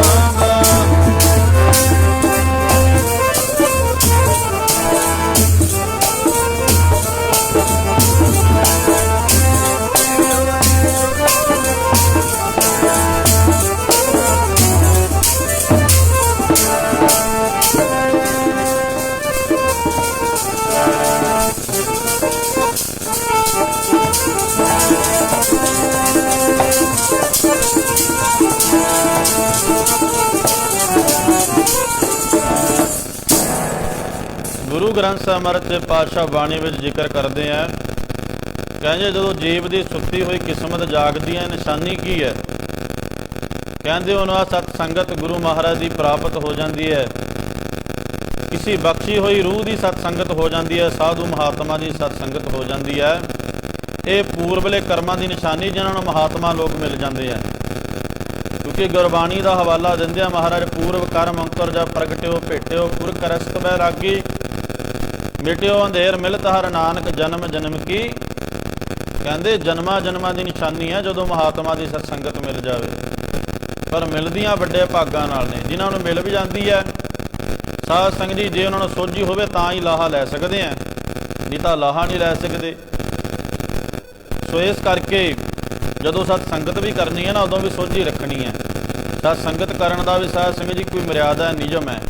गुरु ग्रंथ साहिब महाराज सच्चे पातशाह बाणी में जिक्र करते हैं, कहते जो जीव की सुती हुई किस्मत जागदी है निशानी की है, कहते उन्होंने सतसंगत गुरु महाराज की प्राप्त हो जाती है, किसी बख्शी हुई रूह की सतसंगत हो जाती है, साधु महात्मा की सतसंगत हो जाती है। ये पूर्वले कर्मां की निशानी जिन्होंने महात्मा लोग मिल जाते हैं, क्योंकि गुरबाणी का हवाला देंदे महाराज पूर्व कर्म अंकुर जब प्रगट्यो भेट्यो पुर करस्त बैरागी मिट्यो अंधेर मिलत हर नानक जन्म जन्म की। कहते जन्मा जन्मां की निशानी है जो महात्मा की सतसंगत मिल जाए, पर मिलदियां बड़े भागां नाल ने, जिन्होंने मिल भी जाती है साध संगत जी जे उन्होंने सोझी होवे तां ही लाहा लै सकते हैं, नहीं तो लाहा नहीं लै सकते। सो इस करके जदों सतसंगत भी करनी है ना उदों भी सोझी रखनी है। सतसंगत करन दा भी साध संगत जी कोई मर्यादा नियम है,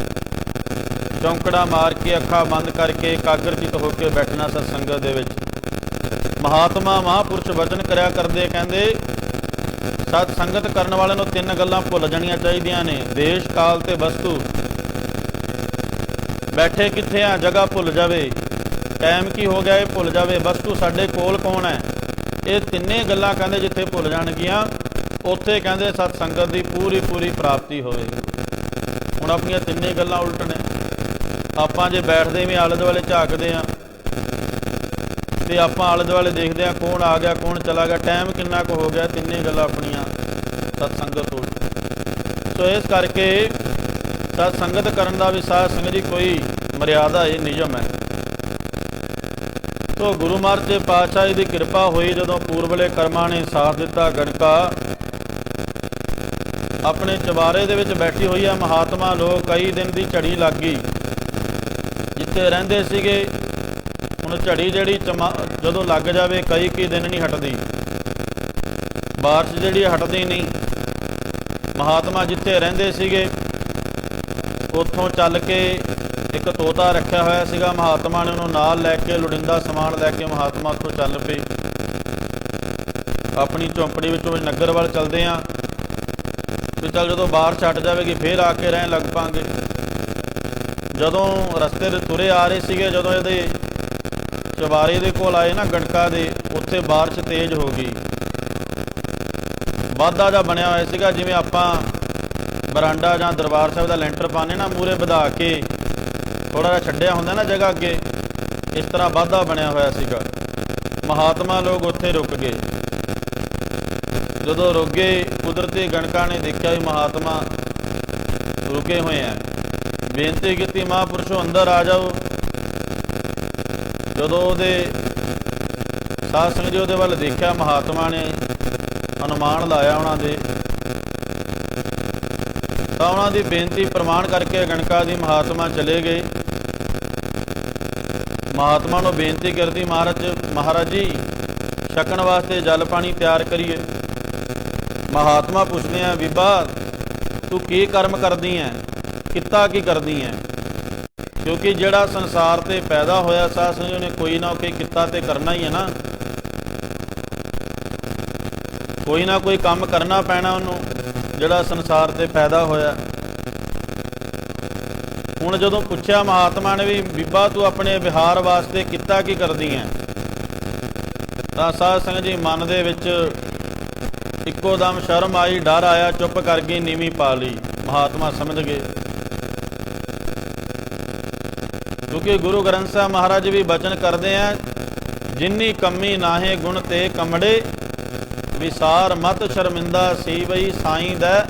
चौंकड़ा मार के अखा बंद करके एकाग्रचित होकर बैठना सतसंगत दे विच। महात्मा महापुरुष वचन करया करदे, कहंदे सतसंगत करन वाले नूं तीन गल्लां भुल जाणियां चाहीदियां ने, देश काल ते वस्तु, बैठे कित्थे आ जगह भुल जावे, टाइम की हो गया ये भुल जावे, वस्तु साडे कोल कौन है, ये तिन्ने गल्लां कहंदे जिथे भुल जाणगियां उत्थे कहंदे सतसंगत की पूरी पूरी प्राप्ति होवे। हुण अपणियां तिन्ने गल्लां उल्ट ने, आपां जे बैठदे भी आले दुआले झाकदे आ ते आपां आले दुआले देखदे आ कौन आ गया कौन चला गया, टाइम किन्ना कुछ हो गया, तिन्ने गल्लां अपणियां सतसंगत उल्ट। सो इस करके सतसंगत करन दा भी साध संगत जी कोई मर्यादा है नियम है। तो गुरु महाराज सच्चे पातशाह जी की कृपा हुई, जदों पूर्वले कर्मां ने साथ दिता, गणका अपने चबारे दे विच बैठी हुई है, महात्मा लोग कई दिन की झड़ी लग गई जिथे रहिंदे सीगे। हुण झड़ी जिहड़ी जदों लग जावे कई दिन नहीं हटदी, बारिश जिहड़ी हटदी नहीं। महात्मा जिथे रहिंदे सीगे उत्थों चल के एक तोता रखा होया सीगा, महात्मा ने उन्होंने नाल लैके लोड़ींदा समान लैके महात्मा उत्थों चल पे अपनी झोंपड़ी विचों नगर वाल चलते हैं तो चल जो बाहर छट जाएगी फिर आके रहन लग पांगे। जदों रस्ते दे तुरे आ रहे थे, जदों ये चबारे दे कोल आए ना गणका दे, उत्थे बारिश तेज हो गई, वाधा जा बनया होया सीगा, जिवें आपां बरांडा जां दरबार साहिब दा लैंटर पाने ना मूहरे वधा के थोड़ा जिहा छड्डिया हुंदा ना जगह अगे, इस तरह वाधा बनया होया सीगा। महात्मा लोग उत्थे रुक गए, जदों रुक गए कुदरती गणका ने देखा भी महात्मा रुके हुए हैं, बेनती की महापुरुषों अंदर आ जाओ। जदों उहदे साध संगत जी उहदे वल देखा महात्मा ने ਅਨੁਮਾਨ ਲਾਇਆ ਉਹਨਾਂ ਦੇ, ਤਾਂ ਉਹਨਾਂ ਦੀ ਬੇਨਤੀ ਪ੍ਰਮਾਣ ਕਰਕੇ ਗਣਕਾ ਦੀ ਮਹਾਤਮਾ ਚਲੇ ਗਏ। ਮਹਾਤਮਾ ਨੂੰ ਬੇਨਤੀ ਕਰਦੀ, ਮਹਾਰਾਜ ਜੀ ਛਕਣ ਵਾਸਤੇ ਜਲ ਪਾਣੀ ਤਿਆਰ ਕਰੀਏ। ਮਹਾਤਮਾ ਪੁੱਛਦੇ ਆ, ਬੀਬਾ ਤੂੰ ਕੀ ਕਰਮ ਕਰਦੀ ਹੈ, ਕਿੱਤਾ ਕੀ ਕਰਦੀ ਹੈ? ਕਿਉਂਕਿ ਜਿਹੜਾ ਸੰਸਾਰ ਤੇ ਪੈਦਾ ਹੋਇਆ ਸਾਧ ਸੰਗਤ ਨੇ ਕੋਈ ਨਾ ਕੋਈ ਕਿੱਤਾ ਤੇ ਕਰਨਾ ਹੀ ਹੈ ਨਾ, ਕੋਈ ਨਾ ਕੋਈ ਕੰਮ ਕਰਨਾ ਪੈਣਾ ਉਹਨੂੰ, ਜਿਹੜਾ ਸੰਸਾਰ ਤੇ ਪੈਦਾ ਹੋਇਆ। ਹੁਣ ਜਦੋਂ ਪੁੱਛਿਆ ਮਹਾਤਮਾ ਨੇ ਵੀ ਬੀਬਾ ਤੂੰ ਆਪਣੇ ਵਿਹਾਰ ਵਾਸਤੇ ਕਿੱਤਾ ਕੀ ਕਰਦੀ ਹੈ, ਤਾਂ ਸਾਧ ਸੰਗਤ ਜੀ ਮਨ ਦੇ ਵਿੱਚ ਇੱਕੋ ਦਮ ਸ਼ਰਮ ਆਈ, ਡਰ ਆਇਆ, ਚੁੱਪ ਕਰ ਗਈ, ਨੀਵੀਂ ਪਾ ਲਈ। ਮਹਾਤਮਾ ਸਮਝ ਗਏ, ਕਿਉਂਕਿ ਗੁਰੂ ਗ੍ਰੰਥ ਸਾਹਿਬ ਮਹਾਰਾਜ ਵੀ ਬਚਨ ਕਰਦੇ ਆ, ਜਿੰਨੀ ਕਮੀ ਨਾਹੇ ਗੁਣ ਤੇ ਕਮੜੇ, ਵਿਸਾਰ ਮਤ ਸ਼ਰਮਿੰਦਾ ਸੀ ਬਈ ਸਾਈਂ ਦਾ।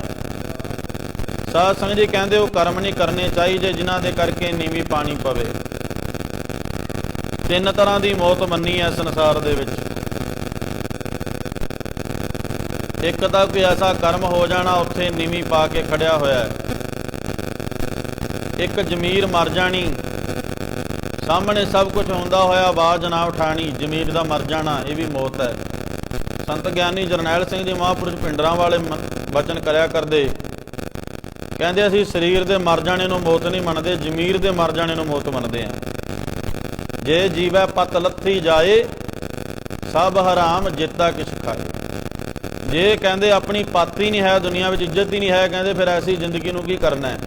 ਸਾਧ ਸੰਗਤ ਜੀ ਕਹਿੰਦੇ ਉਹ ਕਰਮ ਨਹੀਂ ਕਰਨੇ ਚਾਹੀਦੇ ਜਿਨ੍ਹਾਂ ਦੇ ਕਰਕੇ ਨੀਵੀਂ ਪਾਣੀ ਪਵੇ। ਤਿੰਨ ਤਰ੍ਹਾਂ ਦੀ ਮੌਤ ਮੰਨੀ ਹੈ ਸੰਸਾਰ ਦੇ ਵਿੱਚ। ਇੱਕ ਤਾਂ ਕੋਈ ਐਸਾ ਕਰਮ ਹੋ ਜਾਣਾ ਉੱਥੇ ਨੀਵੀਂ ਪਾ ਕੇ ਖੜਿਆ ਹੋਇਆ, ਇੱਕ ਜ਼ਮੀਰ ਮਰ ਜਾਣੀ, ਸਾਹਮਣੇ ਸਭ ਕੁਝ ਹੁੰਦਾ ਹੋਇਆ ਆਵਾਜ਼ ਨਾ ਉਠਾਣੀ, ਜ਼ਮੀਰ ਦਾ ਮਰ ਜਾਣਾ, ਇਹ ਵੀ ਮੌਤ ਹੈ। ਸੰਤ ਗਿਆਨੀ ਜਰਨੈਲ ਸਿੰਘ ਜੀ ਮਹਾਂਪੁਰਸ਼ ਭਿੰਡਰਾਂ ਵਾਲੇ ਬਚਨ ਕਰਿਆ ਕਰਦੇ, ਕਹਿੰਦੇ ਅਸੀਂ ਸਰੀਰ ਦੇ ਮਰ ਜਾਣੇ ਨੂੰ ਮੌਤ ਨਹੀਂ ਮੰਨਦੇ, ਜ਼ਮੀਰ ਦੇ ਮਰ ਜਾਣੇ ਨੂੰ ਮੌਤ ਮੰਨਦੇ ਹਾਂ। ਜੇ ਜੀਵੈ ਪਤ ਲੱਥੀ ਜਾਏ, ਸਭ ਹਰਾਮ ਜਿੱਤਾ ਕਿਛ ਖਾਏ। ਜੇ ਕਹਿੰਦੇ ਆਪਣੀ ਪੱਤ ਹੀ ਨਹੀਂ ਹੈ ਦੁਨੀਆ ਵਿੱਚ, ਇੱਜ਼ਤ ਹੀ ਨਹੀਂ ਹੈ, ਕਹਿੰਦੇ ਫਿਰ ਐਸੀ ਜ਼ਿੰਦਗੀ ਨੂੰ ਕੀ ਕਰਨਾ ਹੈ।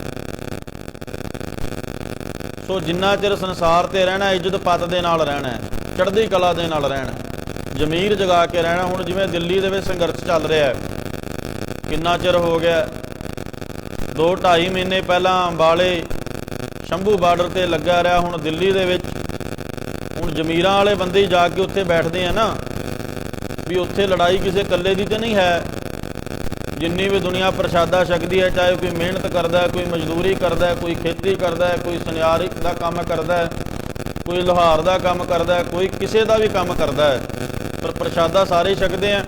ਸੋ ਜਿੰਨਾ ਚਿਰ ਸੰਸਾਰ ਤੇ ਰਹਿਣਾ, ਇੱਜ਼ਤ ਪੱਤ ਦੇ ਨਾਲ ਰਹਿਣਾ, ਚੜ੍ਹਦੀ ਕਲਾ ਦੇ ਨਾਲ ਰਹਿਣਾ, ਜ਼ਮੀਰ ਜਗਾ ਕੇ ਰਹਿਣਾ। ਹੁਣ ਜਿਵੇਂ ਦਿੱਲੀ ਦੇ ਵਿੱਚ ਸੰਘਰਸ਼ ਚੱਲ ਰਿਹਾ, ਕਿੰਨਾ ਚਿਰ ਹੋ ਗਿਆ, 2-2.5 ਮਹੀਨੇ ਪਹਿਲਾਂ ਅੰਬਾਲੇ ਸ਼ੰਭੂ ਬਾਰਡਰ ਤੇ ਲੱਗਾ ਰਿਹਾ। ਹੁਣ ਦਿੱਲੀ ਦੇ ਵਿੱਚ ਹੁਣ ਜ਼ਮੀਰਾਂ ਵਾਲੇ ਬੰਦੇ ਹੀ ਜਾ ਕੇ ਉੱਥੇ ਬੈਠਦੇ ਆ ਨਾ, ਵੀ ਉੱਥੇ ਲੜਾਈ ਕਿਸੇ ਇਕੱਲੇ ਦੀ ਤਾਂ ਨਹੀਂ ਹੈ। ਜਿੰਨੀ ਵੀ ਦੁਨੀਆ ਪ੍ਰਸ਼ਾਦਾ ਛਕਦੀ ਹੈ, ਚਾਹੇ ਕੋਈ ਮਿਹਨਤ ਕਰਦਾ, ਕੋਈ ਮਜ਼ਦੂਰੀ ਕਰਦਾ, ਕੋਈ ਖੇਤੀ ਕਰਦਾ, ਕੋਈ ਸੁਨਿਆਰੀ ਦਾ ਕੰਮ ਕਰਦਾ, ਕੋਈ ਲੁਹਾਰ ਦਾ ਕੰਮ ਕਰਦਾ, ਕੋਈ ਕਿਸੇ ਦਾ ਵੀ ਕੰਮ ਕਰਦਾ ਹੈ, ਪਰ ਪ੍ਰਸ਼ਾਦਾ ਸਾਰੇ ਛਕਦੇ ਆ।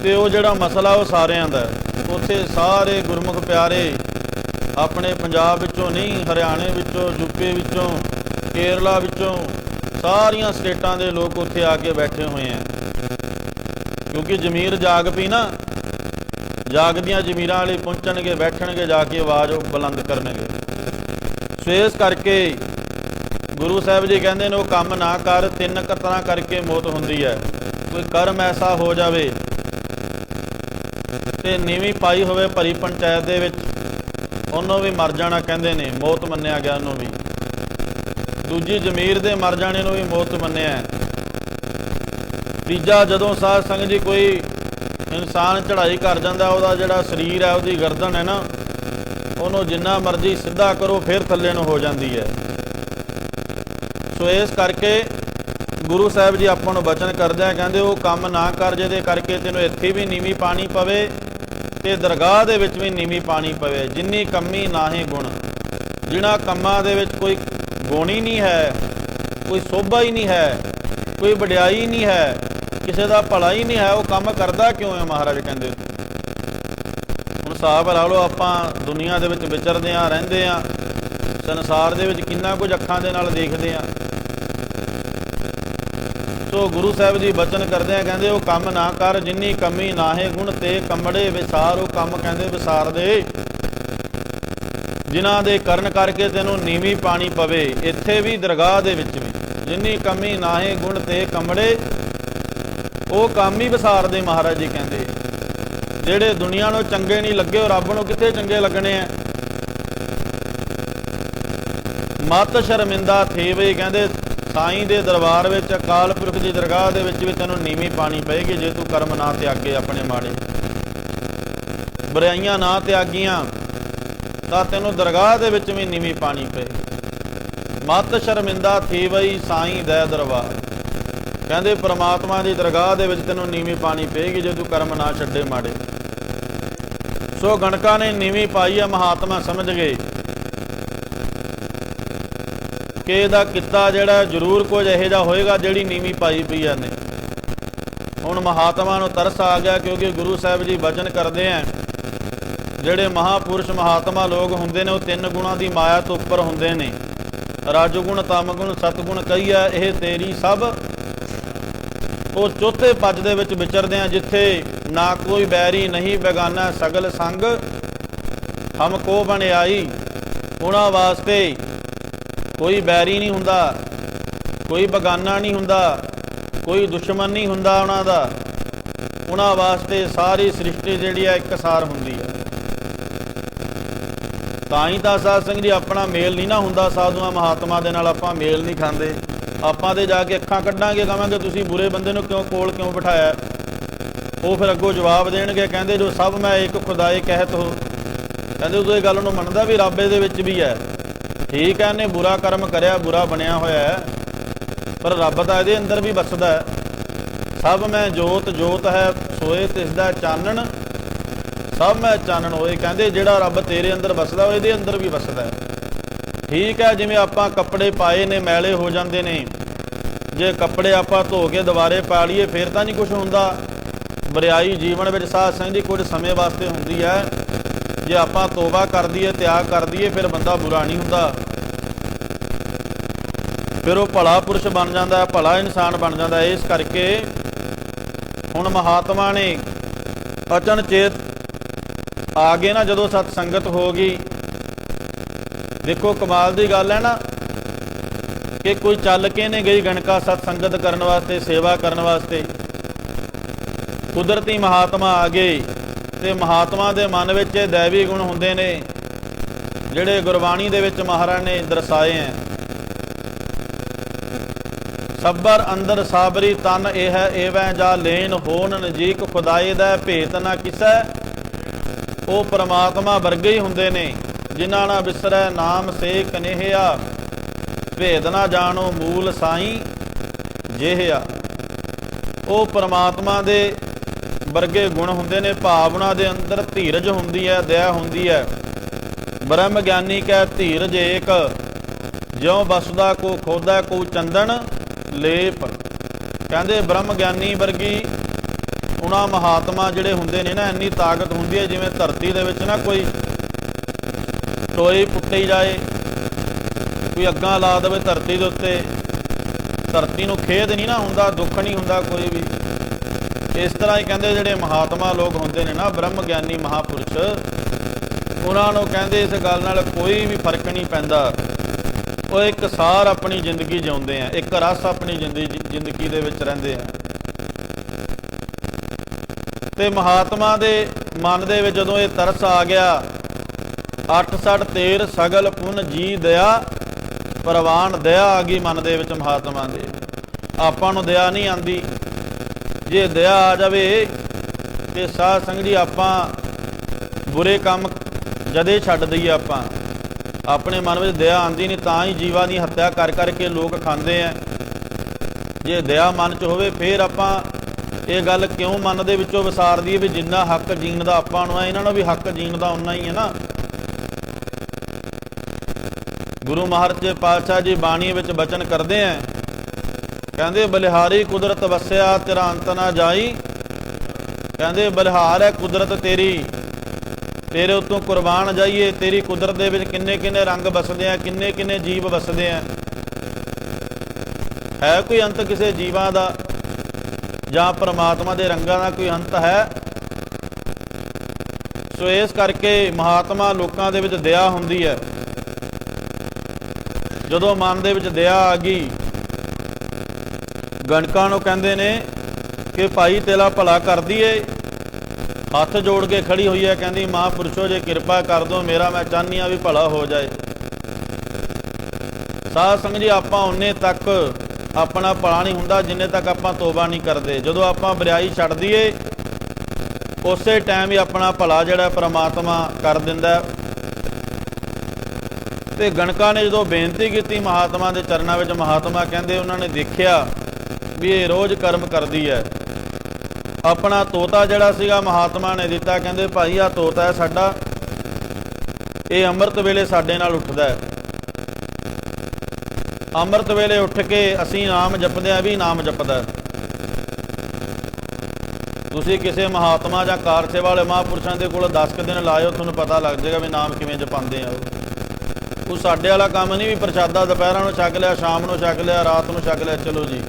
ਤੇ ਉਹ ਜਿਹੜਾ ਮਸਲਾ ਉਹ ਸਾਰਿਆਂ ਦਾ। ਉੱਥੇ ਸਾਰੇ ਗੁਰਮੁਖ ਪਿਆਰੇ ਆਪਣੇ ਪੰਜਾਬ ਵਿੱਚੋਂ ਨਹੀਂ, ਹਰਿਆਣੇ ਵਿੱਚੋਂ, ਯੂਪੀ ਵਿੱਚੋਂ, ਕੇਰਲਾ ਵਿੱਚੋਂ, ਸਾਰੀਆਂ ਸਟੇਟਾਂ ਦੇ ਲੋਕ ਉੱਥੇ ਆ ਕੇ ਬੈਠੇ ਹੋਏ ਆ। ਕਿਉਂਕਿ ਜ਼ਮੀਰ ਜਾਗ ਪਈ ਨਾ, ਜਾਗਦੀਆਂ ਜ਼ਮੀਰਾਂ ਵਾਲੇ ਪਹੁੰਚਣਗੇ, ਬੈਠਣਗੇ, ਜਾ ਕੇ ਆਵਾਜ਼ ਬੁਲੰਦ ਕਰਨਗੇ। ਸੋ ਇਸ ਕਰਕੇ ਗੁਰੂ ਸਾਹਿਬ ਜੀ ਕਹਿੰਦੇ ਨੇ ਉਹ ਕੰਮ ਨਾ ਕਰ, 3 ਤਰ੍ਹਾਂ ਕਰਕੇ ਮੌਤ ਹੁੰਦੀ ਹੈ। ਕੋਈ ਕਰਮ ਐਸਾ ਹੋ ਜਾਵੇ ਤੇ ਨੀਵੀਂ ਪਾਈ ਹੋਵੇ ਭਰੀ ਪੰਚਾਇਤ ਦੇ ਵਿੱਚ, ਉਹਨੂੰ ਵੀ ਮਰ ਜਾਣਾ ਕਹਿੰਦੇ ਨੇ, ਮੌਤ ਮੰਨਿਆ ਗਿਆ ਉਹਨੂੰ ਵੀ। ਦੂਜੀ ਜ਼ਮੀਰ ਦੇ ਮਰ ਜਾਣੇ ਨੂੰ ਵੀ ਮੌਤ ਮੰਨਿਆ। ਤੀਜਾ ਜਦੋਂ ਸਾਧ ਸੰਗਤ ਜੀ ਕੋਈ ਇਨਸਾਨ ਚੜ੍ਹਾਈ ਕਰ ਜਾਂਦਾ, ਉਹਦਾ ਜਿਹੜਾ ਸਰੀਰ ਹੈ, ਉਹਦੀ ਗਰਦਨ ਹੈ ਨਾ, ਉਹਨੂੰ ਜਿੰਨਾ ਮਰਜ਼ੀ ਸਿੱਧਾ ਕਰੋ ਫਿਰ ਥੱਲੇ ਨੂੰ ਹੋ ਜਾਂਦੀ ਹੈ। ਸੋ ਇਸ ਕਰਕੇ ਗੁਰੂ ਸਾਹਿਬ ਜੀ ਆਪਾਂ ਨੂੰ ਬਚਨ ਕਰਦੇ ਆ, ਕਹਿੰਦੇ ਉਹ ਕੰਮ ਨਾ ਕਰ ਜਿਹਦੇ ਕਰਕੇ ਤੈਨੂੰ ਇੱਥੇ ਵੀ ਨੀਵੀਂ ਪਾਣੀ ਪਵੇ ਤੇ ਦਰਗਾਹ ਦੇ ਵਿੱਚ ਵੀ ਨੀਵੀਂ ਪਾਣੀ ਪਵੇ। ਜਿੰਨੀ ਕਮੀ ਨਾਹੀਂ ਗੁਣ, ਜਿਨ੍ਹਾਂ ਕੰਮਾਂ ਦੇ ਵਿੱਚ ਕੋਈ ਗੁਣ ਹੀ ਨਹੀਂ ਹੈ, ਕੋਈ ਸੋਭਾ ਹੀ ਨਹੀਂ ਹੈ, ਕੋਈ ਵਡਿਆਈ ਨਹੀਂ ਹੈ, ਕਿਸੇ ਦਾ ਭਲਾ ਹੀ ਨਹੀਂ ਹੈ, ਉਹ ਕੰਮ ਕਰਦਾ ਕਿਉਂ ਹੈ? ਮਹਾਰਾਜ ਕਹਿੰਦੇ। ਹੁਣ ਹਿਸਾਬ ਲਾ ਲਓ, ਆਪਾਂ ਦੁਨੀਆ ਦੇ ਵਿੱਚ ਵਿਚਰਦੇ ਹਾਂ, ਰਹਿੰਦੇ ਹਾਂ, ਸੰਸਾਰ ਦੇ ਵਿੱਚ ਕਿੰਨਾ ਕੁਝ ਅੱਖਾਂ ਦੇ ਨਾਲ ਦੇਖਦੇ ਹਾਂ। ਸੋ ਗੁਰੂ ਸਾਹਿਬ ਜੀ ਬਚਨ ਕਰਦੇ ਆ, ਕਹਿੰਦੇ ਉਹ ਕੰਮ ਨਾ ਕਰ ਜਿੰਨੀ ਕਮੀ ਨਾਹੇ ਗੁਣ ਤੇ ਕੰਮੜੇ ਵਿਸਾਰ। ਉਹ ਕੰਮ ਕਹਿੰਦੇ ਵਿਸਾਰ ਦੇ, ਜਿਨ੍ਹਾਂ ਦੇ ਕਰਨ ਕਰਕੇ ਤੈਨੂੰ ਨੀਵੀਂ ਪਾਣੀ ਪਵੇ, ਇੱਥੇ ਵੀ ਦਰਗਾਹ ਦੇ ਵਿੱਚ ਵੀ। ਜਿੰਨੀ ਕਮੀ ਨਾਹੇ ਗੁਣ ਤੇ ਕੰਮੜੇ, ਉਹ ਕੰਮ ਹੀ ਵਿਸਾਰ ਦੇ। ਮਹਾਰਾਜ ਜੀ ਕਹਿੰਦੇ ਜਿਹੜੇ ਦੁਨੀਆ ਨੂੰ ਚੰਗੇ ਨਹੀਂ ਲੱਗੇ, ਉਹ ਰੱਬ ਨੂੰ ਕਿੱਥੇ ਚੰਗੇ ਲੱਗਣੇ ਆ। ਮਤ ਸ਼ਰਮਿੰਦਾ ਥੇਵੇ, ਕਹਿੰਦੇ ਸਾਈਂ ਦੇ ਦਰਬਾਰ ਵਿੱਚ, ਅਕਾਲ ਪੁਰਖ ਦੀ ਦਰਗਾਹ ਦੇ ਵਿੱਚ ਵੀ ਤੈਨੂੰ ਨੀਵੀਂ ਪਾਣੀ ਪਏਗੀ ਜੇ ਤੂੰ ਕਰਮ ਨਾ ਤਿਆਗੇ, ਆਪਣੇ ਮਾੜੇ ਬੁਰਾਈਆਂ ਨਾ ਤਿਆਗੀਆਂ, ਤਾਂ ਤੈਨੂੰ ਦਰਗਾਹ ਦੇ ਵਿੱਚ ਵੀ ਨੀਵੀਂ ਪਾਣੀ ਪਏ। ਮਤ ਸ਼ਰਮਿੰਦਾ ਥੀਵਈ ਸਾਈਂ ਦੇ ਦਰਬਾਰ, ਕਹਿੰਦੇ ਪ੍ਰਮਾਤਮਾ ਦੀ ਦਰਗਾਹ ਦੇ ਵਿੱਚ ਤੈਨੂੰ ਨੀਵੀਂ ਪਾਣੀ ਪਏਗੀ ਜੇ ਤੂੰ ਕਰਮ ਨਾ ਛੱਡੇ ਮਾੜੇ। ਸੋ ਗਣਕਾਂ ਨੇ ਨੀਵੀਂ ਪਾਈ ਹੈ, ਮਹਾਤਮਾ ਸਮਝ ਗਏ ਕਿ ਇਹਦਾ ਕਿੱਤਾ ਜਿਹੜਾ ਜ਼ਰੂਰ ਕੁਝ ਇਹੋ ਜਿਹਾ ਹੋਏਗਾ ਜਿਹੜੀ ਨੀਵੀਂ ਪਾਈ ਪਈ ਨੇ। ਹੁਣ ਹੁਣ ਮਹਾਤਮਾ ਨੂੰ ਤਰਸ ਆ ਗਿਆ, ਕਿਉਂਕਿ ਗੁਰੂ ਸਾਹਿਬ ਜੀ ਵਚਨ ਕਰਦੇ ਆ ਜਿਹੜੇ ਮਹਾਪੁਰਸ਼ ਮਹਾਤਮਾ ਲੋਕ ਹੁੰਦੇ ਨੇ ਉਹ 3 ਗੁਣਾਂ ਦੀ ਮਾਇਆ ਤੋਂ ਉੱਪਰ ਹੁੰਦੇ ਨੇ। ਰਾਜੋਗੁਣ, ਤਮਗੁਣ, ਸਤਗੁਣ ਕਹੀਆ ਇਹ ਤੇਰੀ ਸਭ। ਉਹ ਚੌਥੇ ਪਦ ਦੇ ਵਿੱਚ ਵਿਚਰਦੇ ਆ, ਜਿੱਥੇ ਨਾ ਕੋਈ ਬੈਰੀ ਨਹੀਂ ਬੇਗਾਨਾ ਸਗਲ ਸੰਗ ਹਮ ਕੋ ਬਣਾਈ। ਉਹਨਾਂ ਵਾਸਤੇ ਕੋਈ ਬੈਰੀ ਨਹੀਂ ਹੁੰਦਾ, ਕੋਈ ਬੇਗਾਨਾ ਨਹੀਂ ਹੁੰਦਾ, ਕੋਈ ਦੁਸ਼ਮਣ ਨਹੀਂ ਹੁੰਦਾ ਉਹਨਾਂ ਦਾ। ਉਹਨਾਂ ਵਾਸਤੇ ਸਾਰੀ ਸ੍ਰਿਸ਼ਟੀ ਜਿਹੜੀ ਹੈ ਇੱਕਸਾਰ ਹੁੰਦੀ ਹੈ। ਤਾਂ ਹੀ ਤਾਂ ਸਾਧ ਸੰਗਤ ਜੀ ਆਪਣਾ ਮੇਲ ਨਹੀਂ ਨਾ ਹੁੰਦਾ ਸਾਧੂਆਂ ਮਹਾਤਮਾ ਦੇ ਨਾਲ, ਆਪਾਂ ਮੇਲ ਨਹੀਂ ਖਾਂਦੇ। ਆਪਾਂ ਤੇ ਜਾ ਕੇ ਅੱਖਾਂ ਕੱਢਾਂਗੇ, ਕਹਾਂਗੇ ਤੁਸੀਂ ਬੁਰੇ ਬੰਦੇ ਨੂੰ ਕਿਉਂ ਬਿਠਾਇਆ। ਉਹ ਫਿਰ ਅੱਗੋਂ ਜਵਾਬ ਦੇਣਗੇ, ਕਹਿੰਦੇ ਜੋ ਸਭ ਮੈਂ ਇੱਕ ਖੁਦਾਏ ਕਹਿਤ ਹੋ। ਕਹਿੰਦੇ ਉਦੋਂ ਇਹ ਗੱਲ ਨੂੰ ਮੰਨਦਾ ਵੀ ਰੱਬ ਇਹਦੇ ਵਿੱਚ ਵੀ ਹੈ। ਠੀਕ ਹੈ, ਇਹਨੇ ਬੁਰਾ ਕਰਮ ਕਰਿਆ, ਬੁਰਾ ਬਣਿਆ ਹੋਇਆ ਹੈ, ਪਰ ਰੱਬ ਤਾਂ ਇਹਦੇ ਅੰਦਰ ਵੀ ਵੱਸਦਾ ਹੈ। ਸਭ ਮੈਂ ਜੋਤ ਜੋਤ ਹੈ ਸੋਏ ਤਿਸ ਦਾ ਚਾਨਣ, ਸਭ ਮੈਂ ਚਾਨਣ ਹੋਏ। ਕਹਿੰਦੇ ਜਿਹੜਾ ਰੱਬ ਤੇਰੇ ਅੰਦਰ ਵੱਸਦਾ ਉਹ ਇਹਦੇ ਅੰਦਰ ਵੀ ਵੱਸਦਾ ਹੈ। ਠੀਕ ਹੈ, ਜਿਵੇਂ ਆਪਾਂ ਕੱਪੜੇ ਪਾਏ ਨੇ ਮੈਲੇ ਹੋ ਜਾਂਦੇ ਨੇ, ਜੇ ਕੱਪੜੇ ਆਪਾਂ ਧੋ ਕੇ ਦੁਬਾਰੇ ਪਾ ਲਈਏ ਫਿਰ ਤਾਂ ਨਹੀਂ ਕੁਛ ਹੁੰਦਾ। ਬਰਿਆਈ ਜੀਵਨ ਵਿੱਚ ਸਾਧ ਸੰਗਤ ਜੀ ਕੁਝ ਸਮੇਂ ਵਾਸਤੇ ਹੁੰਦੀ ਹੈ। ਜੇ ਆਪਾਂ ਤੋਬਾ ਕਰ ਦਈਏ, ਤਿਆਗ ਕਰ ਦਈਏ, ਫਿਰ ਬੰਦਾ ਬੁਰਾ ਨਹੀਂ ਹੁੰਦਾ, ਫਿਰ ਉਹ ਭਲਾ ਪੁਰਸ਼ ਬਣ ਜਾਂਦਾ, ਭਲਾ ਇਨਸਾਨ ਬਣ ਜਾਂਦਾ। ਇਸ ਕਰਕੇ ਹੁਣ ਮਹਾਤਮਾ ਨੇ ਅਚਨਚੇਤ ਆ ਗਏ ਨਾ, ਜਦੋਂ ਸਤ ਸੰਗਤ ਹੋ ਗਈ। ਦੇਖੋ ਕਮਾਲ ਦੀ ਗੱਲ ਹੈ ਨਾ ਕਿ ਕੋਈ ਚੱਲ ਕੇ ਨੇ ਗਈ ਗਣਕਾ ਸਤ ਸੰਗਤ ਕਰਨ ਵਾਸਤੇ, ਸੇਵਾ ਕਰਨ ਵਾਸਤੇ। ਕੁਦਰਤੀ ਮਹਾਤਮਾ ਆ ਗਏ ਤੇ ਮਹਾਤਮਾ ਦੇ ਮਨ ਵਿੱਚ ਦੈਵੀ ਗੁਣ ਹੁੰਦੇ ਨੇ ਜਿਹੜੇ ਗੁਰਬਾਣੀ ਦੇ ਵਿੱਚ ਮਹਾਰਾਜ ਨੇ ਦਰਸਾਏ ਹੈ। ਸੱਬਰ ਅੰਦਰ ਸਾਬਰੀ ਤਨ ਇਹ ਐਵੇਂ ਜਾ ਲੈਨ ਹੋਣ ਨਜੀਕ ਖੁਦਾਏ ਦਾ ਭੇਤ ਨਾ ਕਿਸੈ। ਉਹ ਪਰਮਾਤਮਾ ਵਰਗੇ ਹੀ ਹੁੰਦੇ ਨੇ ਜਿਨ੍ਹਾਂ ਨਾ ਵਿਸਰੈ ਨਾਮ ਸੇ ਕਨੇਹਿਆ, ਭੇਦ ਨਾ ਜਾਣੋ ਮੂਲ ਸਾਈਂ ਜਿਹਿਆ। ਉਹ ਪਰਮਾਤਮਾ ਦੇ ਵਰਗੇ ਗੁਣ ਹੁੰਦੇ ਨੇ। ਭਾਵਨਾ ਦੇ ਅੰਦਰ ਧੀਰਜ ਹੁੰਦੀ ਹੈ, ਦਇਆ ਹੁੰਦੀ ਹੈ। ਬ੍ਰਹਮ ਗਿਆਨੀ ਕੈ ਧੀਰਜ ਏਕ, ਜਿਉ ਬਸਦਾ ਕੋ ਖੋਦਾ ਕੋ ਚੰਦਨ ਲੇਪ। ਕਹਿੰਦੇ ਬ੍ਰਹਮ ਗਿਆਨੀ ਵਰਗੀ ਉਹਨਾਂ ਮਹਾਤਮਾ ਜਿਹੜੇ ਹੁੰਦੇ ਨੇ ਨਾ, ਇੰਨੀ ਤਾਕਤ ਹੁੰਦੀ ਹੈ ਜਿਵੇਂ ਧਰਤੀ ਦੇ ਵਿੱਚ ਨਾ ਕੋਈ ਟੋਏ ਪੁੱਟੀ ਜਾਏ, ਕੋਈ ਅੱਗਾਂ ਲਾ ਦੇਵੇ ਧਰਤੀ ਦੇ ਉੱਤੇ, ਧਰਤੀ ਨੂੰ ਖੇਦ ਨਹੀਂ ਨਾ ਹੁੰਦਾ, ਦੁੱਖ ਨਹੀਂ ਹੁੰਦਾ ਕੋਈ ਵੀ। ਇਸ ਤਰ੍ਹਾਂ ਹੀ ਕਹਿੰਦੇ ਜਿਹੜੇ ਮਹਾਤਮਾ ਲੋਕ ਹੁੰਦੇ ਨੇ ਨਾ, ਬ੍ਰਹਮ ਗਿਆਨੀ ਮਹਾਪੁਰਸ਼, ਉਹਨਾਂ ਨੂੰ ਕਹਿੰਦੇ ਇਸ ਗੱਲ ਨਾਲ ਕੋਈ ਵੀ ਫਰਕ ਨਹੀਂ ਪੈਂਦਾ। ਉਹ ਇੱਕ ਸਾਰ ਆਪਣੀ ਜ਼ਿੰਦਗੀ ਜਿਉਂਦੇ ਆ, ਇੱਕ ਰਸ ਆਪਣੀ ਜ਼ਿੰਦਗੀ ਦੇ ਵਿੱਚ ਰਹਿੰਦੇ ਆ। ਤੇ ਮਹਾਤਮਾ ਦੇ ਮਨ ਦੇ ਵਿੱਚ ਜਦੋਂ ਇਹ ਤਰਸ ਆ ਗਿਆ, 8 ਤੇਰ ਸਗਲ ਪੁਨ ਜੀ ਦਇਆ, ਪ੍ਰਵਾਨ ਦਇਆ ਆ ਗਈ ਮਨ ਦੇ ਵਿੱਚ ਮਹਾਤਮਾ ਦੇ। ਆਪਾਂ ਨੂੰ ਦਇਆ ਨਹੀਂ ਆਉਂਦੀ, ਜੇ ਦਇਆ ਆ ਜਾਵੇ ਤੇ ਸਾਧ ਸੰਗਤ ਜੀ ਆਪਾਂ ਬੁਰੇ ਕੰਮ ਜਦੇ ਛੱਡ ਦਈਏ। ਆਪਾਂ ਆਪਣੇ ਮਨ ਵਿੱਚ ਦਇਆ ਆਉਂਦੀ ਨਹੀਂ, ਤਾਂ ਹੀ ਜੀਵਾਂ ਦੀ ਹੱਤਿਆ ਕਰ ਕਰਕੇ ਲੋਕ ਖਾਂਦੇ ਆ। ਜੇ ਦਇਆ ਮਨ 'ਚ ਹੋਵੇ ਫਿਰ ਆਪਾਂ ਇਹ ਗੱਲ ਕਿਉਂ ਮਨ ਦੇ ਵਿੱਚੋਂ ਵਿਸਾਰ ਦਈਏ ਵੀ ਜਿੰਨਾ ਹੱਕ ਜੀਣ ਦਾ ਆਪਾਂ ਨੂੰ ਹੈ, ਇਹਨਾਂ ਨੂੰ ਵੀ ਹੱਕ ਜੀਣ ਦਾ ਉਨਾ ਹੀ ਹੈ ਨਾ। ਗੁਰੂ ਮਹਾਰਾਜ ਪਾਤਸ਼ਾਹ ਜੀ ਬਾਣੀ ਵਿੱਚ ਬਚਨ ਕਰਦੇ ਆ, ਕਹਿੰਦੇ ਬਲਿਹਾਰੀ ਕੁਦਰਤ ਵਸਿਆ ਤੇਰਾ ਅੰਤ ਨਾ ਜਾਈ। ਕਹਿੰਦੇ ਬਲਿਹਾਰ ਹੈ ਕੁਦਰਤ ਤੇਰੀ, ਤੇਰੇ ਉੱਤੋਂ ਕੁਰਬਾਨ ਜਾਈਏ। ਤੇਰੀ ਕੁਦਰਤ ਦੇ ਵਿੱਚ ਕਿੰਨੇ ਕਿੰਨੇ ਰੰਗ ਵਸਦੇ ਆ, ਕਿੰਨੇ ਕਿੰਨੇ ਜੀਵ ਵਸਦੇ ਆ। ਹੈ ਕੋਈ ਅੰਤ ਕਿਸੇ ਜੀਵਾਂ ਦਾ ਜਾਂ ਪਰਮਾਤਮਾ ਦੇ ਰੰਗਾਂ ਦਾ ਕੋਈ ਅੰਤ ਹੈ? ਸੋ ਇਸ ਕਰਕੇ ਮਹਾਤਮਾ ਲੋਕਾਂ ਦੇ ਵਿੱਚ ਦਇਆ ਹੁੰਦੀ ਹੈ। ਜਦੋਂ ਮਨ ਦੇ ਵਿੱਚ ਦਇਆ ਆ ਗਈ, ਗਣਕਾਂ ਨੂੰ ਕਹਿੰਦੇ ਨੇ ਕਿ ਭਾਈ ਤੇਰਾ ਭਲਾ ਕਰ ਦਈਏ। ਹੱਥ ਜੋੜ ਕੇ ਖੜੀ ਹੋਈ ਹੈ, ਕਹਿੰਦੀ ਮਹਾਂਪੁਰਸ਼ੋ ਜੇ ਕਿਰਪਾ ਕਰ ਦਿਓ, ਮੇਰਾ ਮੈਂ ਚਾਹੁੰਦੀ ਹਾਂ ਵੀ ਭਲਾ ਹੋ ਜਾਏ। ਸਾਧ ਸੰਗਤ ਜੀ ਆਪਾਂ ਉਨੇ ਤੱਕ ਆਪਣਾ ਭਲਾ ਨਹੀਂ ਹੁੰਦਾ ਜਿੰਨੇ ਤੱਕ ਆਪਾਂ ਤੋਬਾ ਨਹੀਂ ਕਰਦੇ। ਜਦੋਂ ਆਪਾਂ ਬੁਰਾਈ ਛੱਡ ਦਈਏ ਉਸੇ ਟਾਈਮ ਹੀ ਆਪਣਾ ਭਲਾ ਜਿਹੜਾ ਪਰਮਾਤਮਾ ਕਰ ਦਿੰਦਾ। ਤੇ ਗਣਕਾਂ ਨੇ ਜਦੋਂ ਬੇਨਤੀ ਕੀਤੀ ਮਹਾਤਮਾ ਦੇ ਚਰਨਾਂ ਵਿੱਚ, ਮਹਾਤਮਾ ਕਹਿੰਦੇ ਉਹਨਾਂ ਨੇ ਦੇਖਿਆ ਵੀ ਇਹ ਰੋਜ਼ ਕਰਮ ਕਰਦੀ ਹੈ। ਆਪਣਾ ਤੋਤਾ ਜਿਹੜਾ ਸੀਗਾ ਮਹਾਤਮਾ ਨੇ ਦਿੱਤਾ। ਕਹਿੰਦੇ ਭਾਈ ਆਹ ਤੋਤਾ ਹੈ ਸਾਡਾ, ਇਹ ਅੰਮ੍ਰਿਤ ਵੇਲੇ ਸਾਡੇ ਨਾਲ ਉੱਠਦਾ ਹੈ। ਅੰਮ੍ਰਿਤ ਵੇਲੇ ਉੱਠ ਕੇ ਅਸੀਂ ਨਾਮ ਜਪਦੇ ਆ, ਵੀ ਨਾਮ ਜਪਦਾ। ਤੁਸੀਂ ਕਿਸੇ ਮਹਾਤਮਾ ਜਾਂ ਕਾਰ ਸੇਵਾ ਵਾਲੇ ਮਹਾਂਪੁਰਸ਼ਾਂ ਦੇ ਕੋਲ 10 ਕੁ ਦਿਨ ਲਾਇਓ, ਤੁਹਾਨੂੰ ਪਤਾ ਲੱਗ ਜਾਏਗਾ ਵੀ ਨਾਮ ਕਿਵੇਂ ਜਪਾਉਂਦੇ ਆ। ਉਹ ਸਾਡੇ ਵਾਲਾ ਕੰਮ ਨਹੀਂ ਵੀ ਪ੍ਰਸ਼ਾਦਾ ਦੁਪਹਿਰਾਂ ਨੂੰ ਛਕ ਲਿਆ, ਸ਼ਾਮ ਨੂੰ ਛਕ ਲਿਆ, ਰਾਤ ਨੂੰ ਛਕ ਲਿਆ, ਚਲੋ ਜੀ।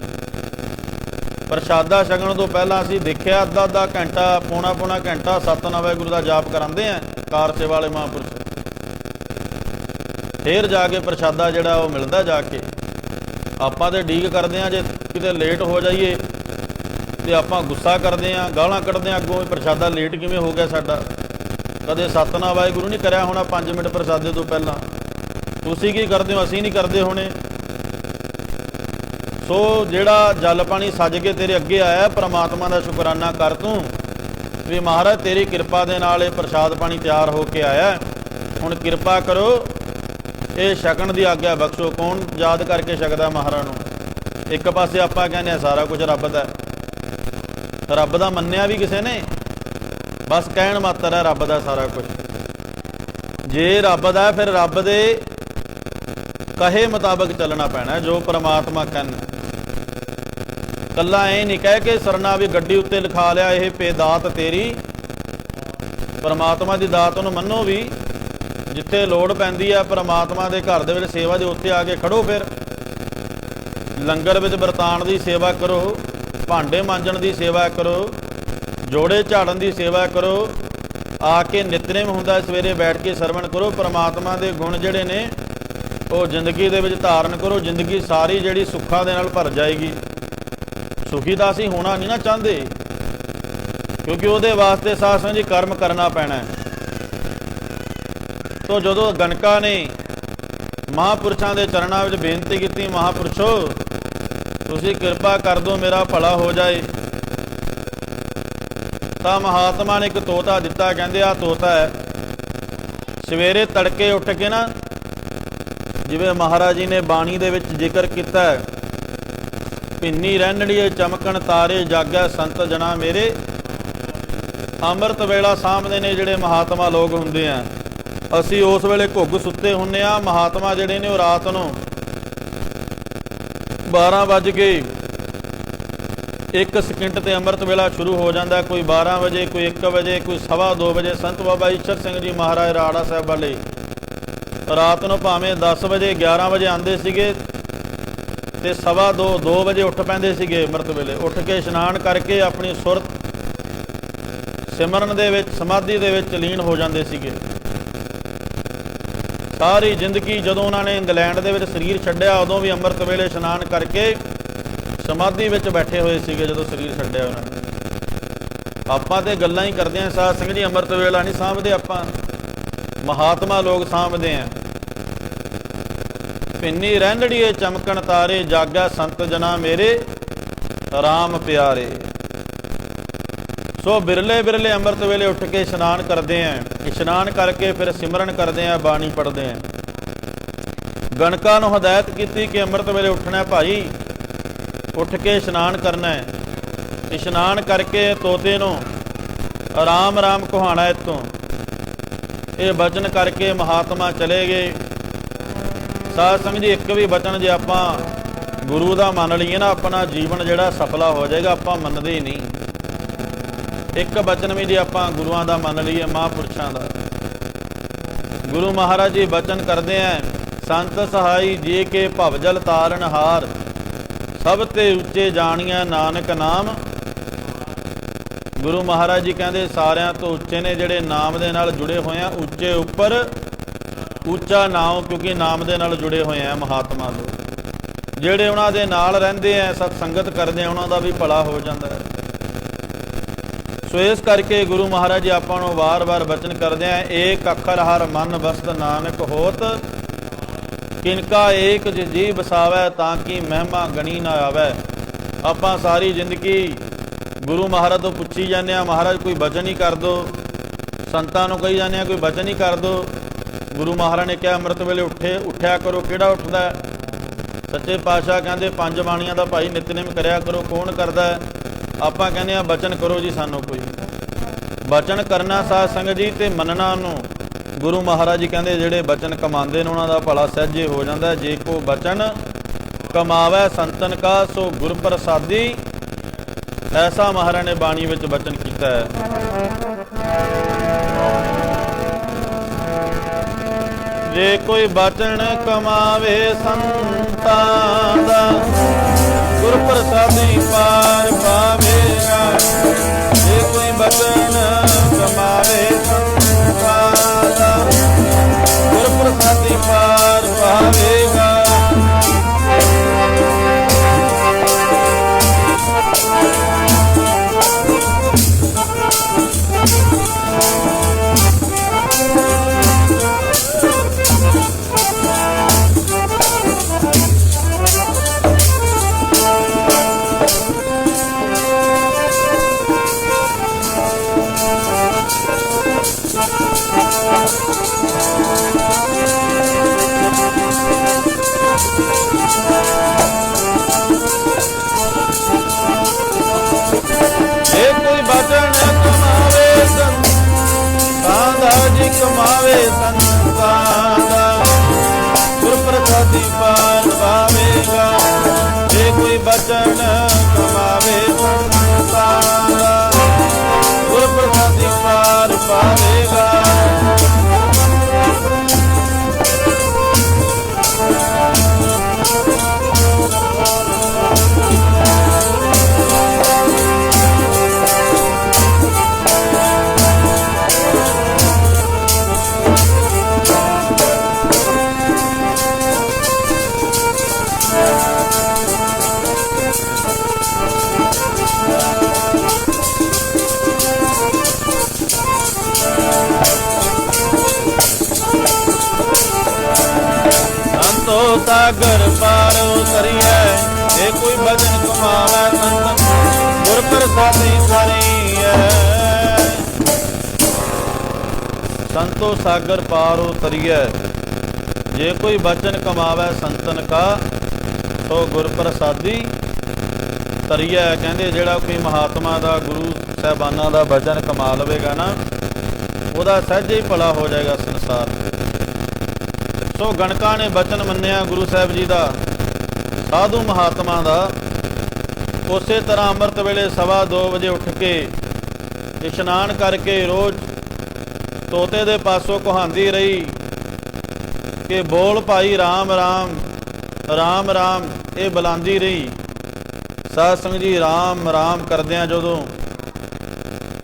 ਪ੍ਰਸ਼ਾਦਾ ਛਕਣ ਤੋਂ ਪਹਿਲਾਂ ਅਸੀਂ ਦੇਖਿਆ ਅੱਧਾ ਘੰਟਾ, ਪੌਣਾ ਘੰਟਾ ਸਤਿਨਾਮ ਵਾਹਿਗੁਰੂ ਦਾ ਜਾਪ ਕਰਾਉਂਦੇ ਆ ਕਾਰ ਸੇਵਾ ਵਾਲੇ ਮਹਾਂਪੁਰਸ਼। ਫੇਰ ਜਾ ਕੇ ਪ੍ਰਸ਼ਾਦਾ ਜਿਹੜਾ ਉਹ ਮਿਲਦਾ ਜਾ ਕੇ। ਆਪਾਂ ਤੇ ਡੀਕ ਕਰਦੇ ਹਾਂ, ਜੇ ਕਿਤੇ ਲੇਟ ਹੋ ਜਾਈਏ ਤੇ ਆਪਾਂ ਗੁੱਸਾ ਕਰਦੇ ਹਾਂ, ਗਾਲਾਂ ਕੱਢਦੇ ਹਾਂ ਅੱਗੋਂ, ਪ੍ਰਸ਼ਾਦਾ ਲੇਟ ਕਿਵੇਂ ਹੋ ਗਿਆ ਸਾਡਾ। ਕਦੇ ਸਤਿਨਾਮ ਵਾਹਿਗੁਰੂ ਨਹੀਂ ਕਰਿਆ ਹੋਣਾ 5 ਮਿੰਟ ਪ੍ਰਸ਼ਾਦੇ ਤੋਂ ਪਹਿਲਾਂ। ਤੁਸੀਂ ਕੀ ਕਰਦੇ ਹੋ, ਅਸੀਂ ਨਹੀਂ ਕਰਦੇ ਹੋਣੇ। ਸੋ ਜਿਹੜਾ ਜਲ ਪਾਣੀ ਸੱਜ ਕੇ ਤੇਰੇ ਅੱਗੇ ਆਇਆ, ਪ੍ਰਮਾਤਮਾ ਦਾ ਸ਼ੁਕਰਾਨਾ ਕਰ ਤੂੰ ਵੀ ਮਹਾਰਾਜ ਤੇਰੀ ਕਿਰਪਾ ਦੇ ਨਾਲ ਇਹ ਪ੍ਰਸ਼ਾਦ ਪਾਣੀ ਤਿਆਰ ਹੋ ਕੇ ਆਇਆ, ਹੁਣ ਕਿਰਪਾ ਕਰੋ ਇਹ ਛਕਣ ਦੀ ਆਗਿਆ ਬਖਸ਼ੋ। ਕੌਣ ਯਾਦ ਕਰਕੇ ਛਕਦਾ ਮਹਾਰਾਜ ਨੂੰ? ਇੱਕ ਪਾਸੇ ਆਪਾਂ ਕਹਿੰਦੇ ਹਾਂ ਸਾਰਾ ਕੁਝ ਰੱਬ ਦਾ, ਰੱਬ ਦਾ ਮੰਨਿਆ ਵੀ ਕਿਸੇ ਨੇ, ਬਸ ਕਹਿਣ ਮਾਤਰ ਹੈ ਰੱਬ ਦਾ ਸਾਰਾ ਕੁਝ। ਜੇ ਰੱਬ ਦਾ ਫਿਰ ਰੱਬ ਦੇ ਕਹੇ ਮੁਤਾਬਕ ਚੱਲਣਾ ਪੈਣਾ, ਜੋ ਪਰਮਾਤਮਾ ਕਹਿਣ। ਕੱਲਾ ਇਹ ਨਹੀਂ ਕਹਿ ਕੇ ਸਰਨਾ ਵੀ ਗੱਡੀ ਉੱਤੇ ਲਿਖਾ ਲਿਆ ਇਹ ਪੇਦਾਤ ਤੇਰੀ। ਪਰਮਾਤਮਾ ਦੀ ਦਾਤ ਨੂੰ ਮੰਨੋ ਵੀ, ਜਿੱਥੇ ਲੋੜ ਪੈਂਦੀ ਹੈ ਪਰਮਾਤਮਾ ਦੇ ਘਰ ਦੇ ਵਿੱਚ ਸੇਵਾ ਦੇ ਉੱਤੇ ਆ ਕੇ ਖੜੋ। ਫਿਰ ਲੰਗਰ ਵਿੱਚ ਵਰਤਾਨ ਦੀ ਸੇਵਾ ਕਰੋ, ਭਾਂਡੇ ਮਾਂਜਣ ਦੀ ਸੇਵਾ ਕਰੋ, ਜੋੜੇ ਝਾੜਨ ਦੀ ਸੇਵਾ ਕਰੋ, ਆ ਕੇ ਨਿਤਨੇਮ ਹੁੰਦਾ ਸਵੇਰੇ ਬੈਠ ਕੇ ਸਰਵਣ ਕਰੋ। ਪਰਮਾਤਮਾ ਦੇ ਗੁਣ ਜਿਹੜੇ ਨੇ ਉਹ ਜ਼ਿੰਦਗੀ ਦੇ ਵਿੱਚ ਧਾਰਨ ਕਰੋ। ਜ਼ਿੰਦਗੀ ਸਾਰੀ ਜਿਹੜੀ ਸੁੱਖਾਂ ਦੇ ਨਾਲ ਭਰ ਜਾਏਗੀ। ਸੁਖੀ ਤਾਂ ਅਸੀਂ ਹੋਣਾ ਨਹੀਂ ਨਾ ਚਾਹੁੰਦੇ, ਕਿਉਂਕਿ ਉਹਦੇ ਵਾਸਤੇ ਸਾਧ ਸੰਗਤ ਜੀ ਕਰਮ ਕਰਨਾ ਪੈਣਾ। ਤੋ ਜਦੋਂ ਗਨਕਾ ਨੇ ਮਹਾਂਪੁਰਸ਼ਾਂ ਦੇ ਚਰਨਾਂ ਵਿੱਚ ਬੇਨਤੀ ਕੀਤੀ, ਮਹਾਂਪੁਰਸ਼ੋ ਤੁਸੀਂ ਕਿਰਪਾ ਕਰ ਦਿਓ ਮੇਰਾ ਭਲਾ ਹੋ ਜਾਏ, ਤਾਂ ਮਹਾਤਮਾ ਨੇ ਇੱਕ ਤੋਤਾ ਦਿੱਤਾ। ਕਹਿੰਦੇ ਆ ਤੋਤਾ ਹੈ, ਸਵੇਰੇ ਤੜਕੇ ਉੱਠ ਕੇ ਨਾ, ਜਿਵੇਂ ਮਹਾਰਾਜ ਜੀ ਨੇ ਬਾਣੀ ਦੇ ਵਿੱਚ ਜ਼ਿਕਰ ਕੀਤਾ ਹੈ, ਭਿੰਨੀ ਰਹਿਣੜੀਏ ਚਮਕਣ ਤਾਰੇ ਜਾਗੈ ਸੰਤ ਜਣਾ ਮੇਰੇ। ਅੰਮ੍ਰਿਤ ਵੇਲਾ ਸਾਹਮਣੇ ਨੇ ਜਿਹੜੇ ਮਹਾਤਮਾ ਲੋਕ ਹੁੰਦੇ ਆ, ਅਸੀਂ ਉਸ ਵੇਲੇ ਘੁੱਗ ਸੁੱਤੇ ਹੁੰਦੇ ਆ। ਮਹਾਤਮਾ ਜਿਹੜੇ ਨੇ ਉਹ ਰਾਤ ਨੂੰ 12 ਵੱਜ ਕੇ 1 ਸਕਿੰਟ ਤੇ ਅੰਮ੍ਰਿਤ ਵੇਲਾ ਸ਼ੁਰੂ ਹੋ ਜਾਂਦਾ। ਕੋਈ 12 ਵਜੇ, ਕੋਈ 1 ਵਜੇ, ਕੋਈ 2:15 ਵਜੇ। ਸੰਤ ਬਾਬਾ ਈਸ਼ਰ ਸਿੰਘ ਜੀ ਮਹਾਰਾਜ ਰਾੜਾ ਸਾਹਿਬ ਵਾਲੇ ਰਾਤ ਨੂੰ ਭਾਵੇਂ 10 ਵਜੇ 11 ਵਜੇ ਆਉਂਦੇ ਸੀਗੇ ਤੇ 2:15 2 ਵਜੇ ਉੱਠ ਪੈਂਦੇ ਸੀਗੇ ਅੰਮ੍ਰਿਤ ਵੇਲੇ। ਉੱਠ ਕੇ ਇਸ਼ਨਾਨ ਕਰਕੇ ਆਪਣੀ ਸੁਰਤ ਸਿਮਰਨ ਦੇ ਵਿੱਚ, ਸਮਾਧੀ ਦੇ ਵਿੱਚ ਲੀਨ ਹੋ ਜਾਂਦੇ ਸੀਗੇ। ਸਾਰੀ ਜ਼ਿੰਦਗੀ ਜਦੋਂ ਉਹਨਾਂ ਨੇ ਇੰਗਲੈਂਡ ਦੇ ਵਿੱਚ ਸਰੀਰ ਛੱਡਿਆ, ਉਦੋਂ ਵੀ ਅੰਮ੍ਰਿਤ ਵੇਲੇ ਇਸ਼ਨਾਨ ਕਰਕੇ ਸਮਾਧੀ ਵਿੱਚ ਬੈਠੇ ਹੋਏ ਸੀਗੇ ਜਦੋਂ ਸਰੀਰ ਛੱਡਿਆ ਉਹਨਾਂ ਨੇ। ਆਪਾਂ ਤੇ ਗੱਲਾਂ ਹੀ ਕਰਦੇ ਹਾਂ ਸਾਧ ਸੰਗਤ ਜੀ, ਅੰਮ੍ਰਿਤ ਵੇਲਾ ਨਹੀਂ ਸਾਂਭਦੇ ਆਪਾਂ, ਮਹਾਤਮਾ ਲੋਕ ਸਾਂਭਦੇ ਆ। ਭਿੰਨੀ ਰਹਿਣੜੀਏ ਚਮਕਣ ਤਾਰੇ ਜਾਗੈ ਸੰਤ ਜਨਾ ਮੇਰੇ ਰਾਮ ਪਿਆਰੇ। ਸੋ ਬਿਰਲੇ ਬਿਰਲੇ ਅੰਮ੍ਰਿਤ ਵੇਲੇ ਉੱਠ ਕੇ ਇਸ਼ਨਾਨ ਕਰਦੇ ਆ, ਇਸ਼ਨਾਨ ਕਰਕੇ ਫਿਰ ਸਿਮਰਨ ਕਰਦੇ ਆ, ਬਾਣੀ ਪੜ੍ਹਦੇ ਆ। ਗਣਕਾਂ ਨੂੰ ਹਦਾਇਤ ਕੀਤੀ ਕਿ ਅੰਮ੍ਰਿਤ ਵੇਲੇ ਉੱਠਣਾ ਭਾਈ, ਉੱਠ ਕੇ ਇਸ਼ਨਾਨ ਕਰਨਾ ਹੈ। ਇਸ਼ਨਾਨ ਕਰਕੇ ਤੋਤੇ ਨੂੰ ਰਾਮ ਰਾਮ ਕਹਾਣਾ। ਇੱਥੋਂ ਇਹ ਬਚਨ ਕਰਕੇ ਮਹਾਤਮਾ ਚਲੇ ਗਏ। ਸਾਧ ਸੰਗਤ ਜੀ ਇੱਕ ਵੀ ਬਚਨ ਜੇ ਆਪਾਂ ਗੁਰੂ ਦਾ ਮੰਨ ਲਈਏ ਨਾ, ਆਪਣਾ ਜੀਵਨ ਜਿਹੜਾ ਸਫਲਾ ਹੋ ਜਾਏਗਾ। ਆਪਾਂ ਮੰਨਦੇ ਹੀ ਨਹੀਂ। ਇੱਕ ਬਚਨ ਵੀ ਜੇ ਆਪਾਂ ਗੁਰੂਆਂ ਦਾ ਮੰਨ ਲਈਏ, ਮਹਾਂਪੁਰਸ਼ਾਂ ਦਾ, ਗੁਰੂ ਮਹਾਰਾਜ ਜੀ ਬਚਨ ਕਰਦੇ ਆ, ਸੰਤ ਸਹਾਈ ਜੀ ਕੇ ਭਵ ਜਲ ਤਾਰਨ ਹਾਰ, ਸਭ ਤੇ ਉੱਚੇ ਜਾਣੀਆਂ ਨਾਨਕ ਨਾਮ। ਗੁਰੂ ਮਹਾਰਾਜ ਜੀ ਕਹਿੰਦੇ ਸਾਰਿਆਂ ਤੋਂ ਉੱਚੇ ਨੇ ਜਿਹੜੇ ਨਾਮ ਦੇ ਨਾਲ ਜੁੜੇ ਹੋਏ ਆ। ਉੱਚੇ ਉੱਪਰ ਉੱਚਾ ਨਾਮ, ਕਿਉਂਕਿ ਨਾਮ ਦੇ ਨਾਲ ਜੁੜੇ ਹੋਏ ਆ ਮਹਾਤਮਾ ਲੋਕ। ਜਿਹੜੇ ਉਹਨਾਂ ਦੇ ਨਾਲ ਰਹਿੰਦੇ ਆ, ਸਤ ਸੰਗਤ ਕਰਦੇ ਆ, ਉਹਨਾਂ ਦਾ ਵੀ ਭਲਾ ਹੋ ਜਾਂਦਾ ਹੈ। ਸੋ ਇਸ ਕਰਕੇ ਗੁਰੂ ਮਹਾਰਾਜ ਜੀ ਆਪਾਂ ਨੂੰ ਵਾਰ-ਵਾਰ ਬਚਨ ਕਰਦੇ ਆ, ਏਕ ਅੱਖਰ ਹਰ ਮਨ ਬਸਤ ਨਾਨਕ ਹੋਤ, ਕਿਨਕਾ ਏਕ ਜੀ ਬਸਾਵੈ ਤਾਂ ਕਿ ਮਹਿਮਾ ਗਣੀ ਨਾ ਆਵੈ। ਆਪਾਂ ਸਾਰੀ ਜ਼ਿੰਦਗੀ ਗੁਰੂ ਮਹਾਰਾਜ ਤੋਂ ਪੁੱਛੀ ਜਾਂਦੇ ਆ, ਮਹਾਰਾਜ ਕੋਈ ਬਚਨ ਹੀ ਕਰ ਦਿਓ। ਸੰਤਾਂ ਨੂੰ ਕਹੀ ਜਾਂਦੇ ਆ ਕੋਈ ਬਚਨ ਹੀ ਕਰ ਦਿਓ। ਗੁਰੂ ਮਹਾਰਾਜ ਨੇ ਕਿਹਾ ਅੰਮ੍ਰਿਤ ਵੇਲੇ ਉੱਠਿਆ ਕਰੋ। ਕਿਹੜਾ ਉੱਠਦਾ? ਸੱਚੇ ਪਾਤਸ਼ਾਹ ਕਹਿੰਦੇ 5 ਬਾਣੀਆਂ ਦਾ ਭਾਈ ਨਿਤਨੇਮ ਕਰਿਆ ਕਰੋ। ਕੌਣ ਕਰਦਾ? ਆਪਾਂ ਕਹਿੰਦੇ ਆ ਬਚਨ ਕਰੋ ਜੀ। ਸਾਨੂੰ ਕੋਈ ਬਚਨ ਕਰਨਾ ਸਾਧ ਸੰਗਤ ਜੀ ਤੇ ਮੰਨਣਾ ਉਹਨੂੰ। ਗੁਰੂ ਮਹਾਰਾਜ ਜੀ ਕਹਿੰਦੇ ਜਿਹੜੇ ਬਚਨ ਕਮਾਉਂਦੇ ਨੇ ਉਹਨਾਂ ਦਾ ਭਲਾ ਸਹਿਜੇ ਹੋ ਜਾਂਦਾ। ਜੇ ਕੋ ਬਚਨ ਕਮਾਵੈ ਸੰਤਨ ਕਾ, ਸੋ ਗੁਰ ਪ੍ਰਸਾਦੀ ऐसा महाराज ने बाणी विच बचन कीता है। जे कोई बचन कमावे संतां दा, गुर प्रसादी पार पावेगा। जे कोई बचन कमावे संतां दा, गुर प्रसादी पार पावेगा। कमावे संतां दा, गुर प्रसादी पार पावेगा। जे कोई बचन कमावे संतां दा, गुर प्रसादी पार पावेगा। सागर पार उतरिए, जे कोई भजन कमावे संतन, गुर प्रसादी करिए। संतो सागर पार उतरिए, जे कोई बचन कमावे संतन का, तो गुर प्रसादी तरिए। कहते जिहड़ा कोई महात्मा दा, गुरु साहिबाना दा बचन कमा लवेगा ना, ਉਹਦਾ ਸਹਿਜੇ ਹੀ ਭਲਾ ਹੋ ਜਾਏਗਾ ਸੰਸਾਰ। ਸੋ ਗਣਕਾਂ ਨੇ ਬਚਨ ਮੰਨਿਆ ਗੁਰੂ ਸਾਹਿਬ ਜੀ ਦਾ, ਸਾਧੂ ਮਹਾਤਮਾ ਦਾ। ਉਸੇ ਤਰ੍ਹਾਂ ਅੰਮ੍ਰਿਤ ਵੇਲੇ 2:15 ਵਜੇ ਉੱਠ ਕੇ ਇਸ਼ਨਾਨ ਕਰਕੇ ਰੋਜ਼ ਤੋਤੇ ਦੇ ਪਾਸੋਂ ਕਹਾਉਂਦੀ ਰਹੀ ਕਿ ਬੋਲ ਭਾਈ ਰਾਮ ਰਾਮ ਰਾਮ ਰਾਮ, ਇਹ ਬੁਲਾਉਂਦੀ ਰਹੀ। ਸਾਧ ਸੰਗਤ ਜੀ, ਰਾਮ ਰਾਮ ਕਰਦਿਆਂ ਜਦੋਂ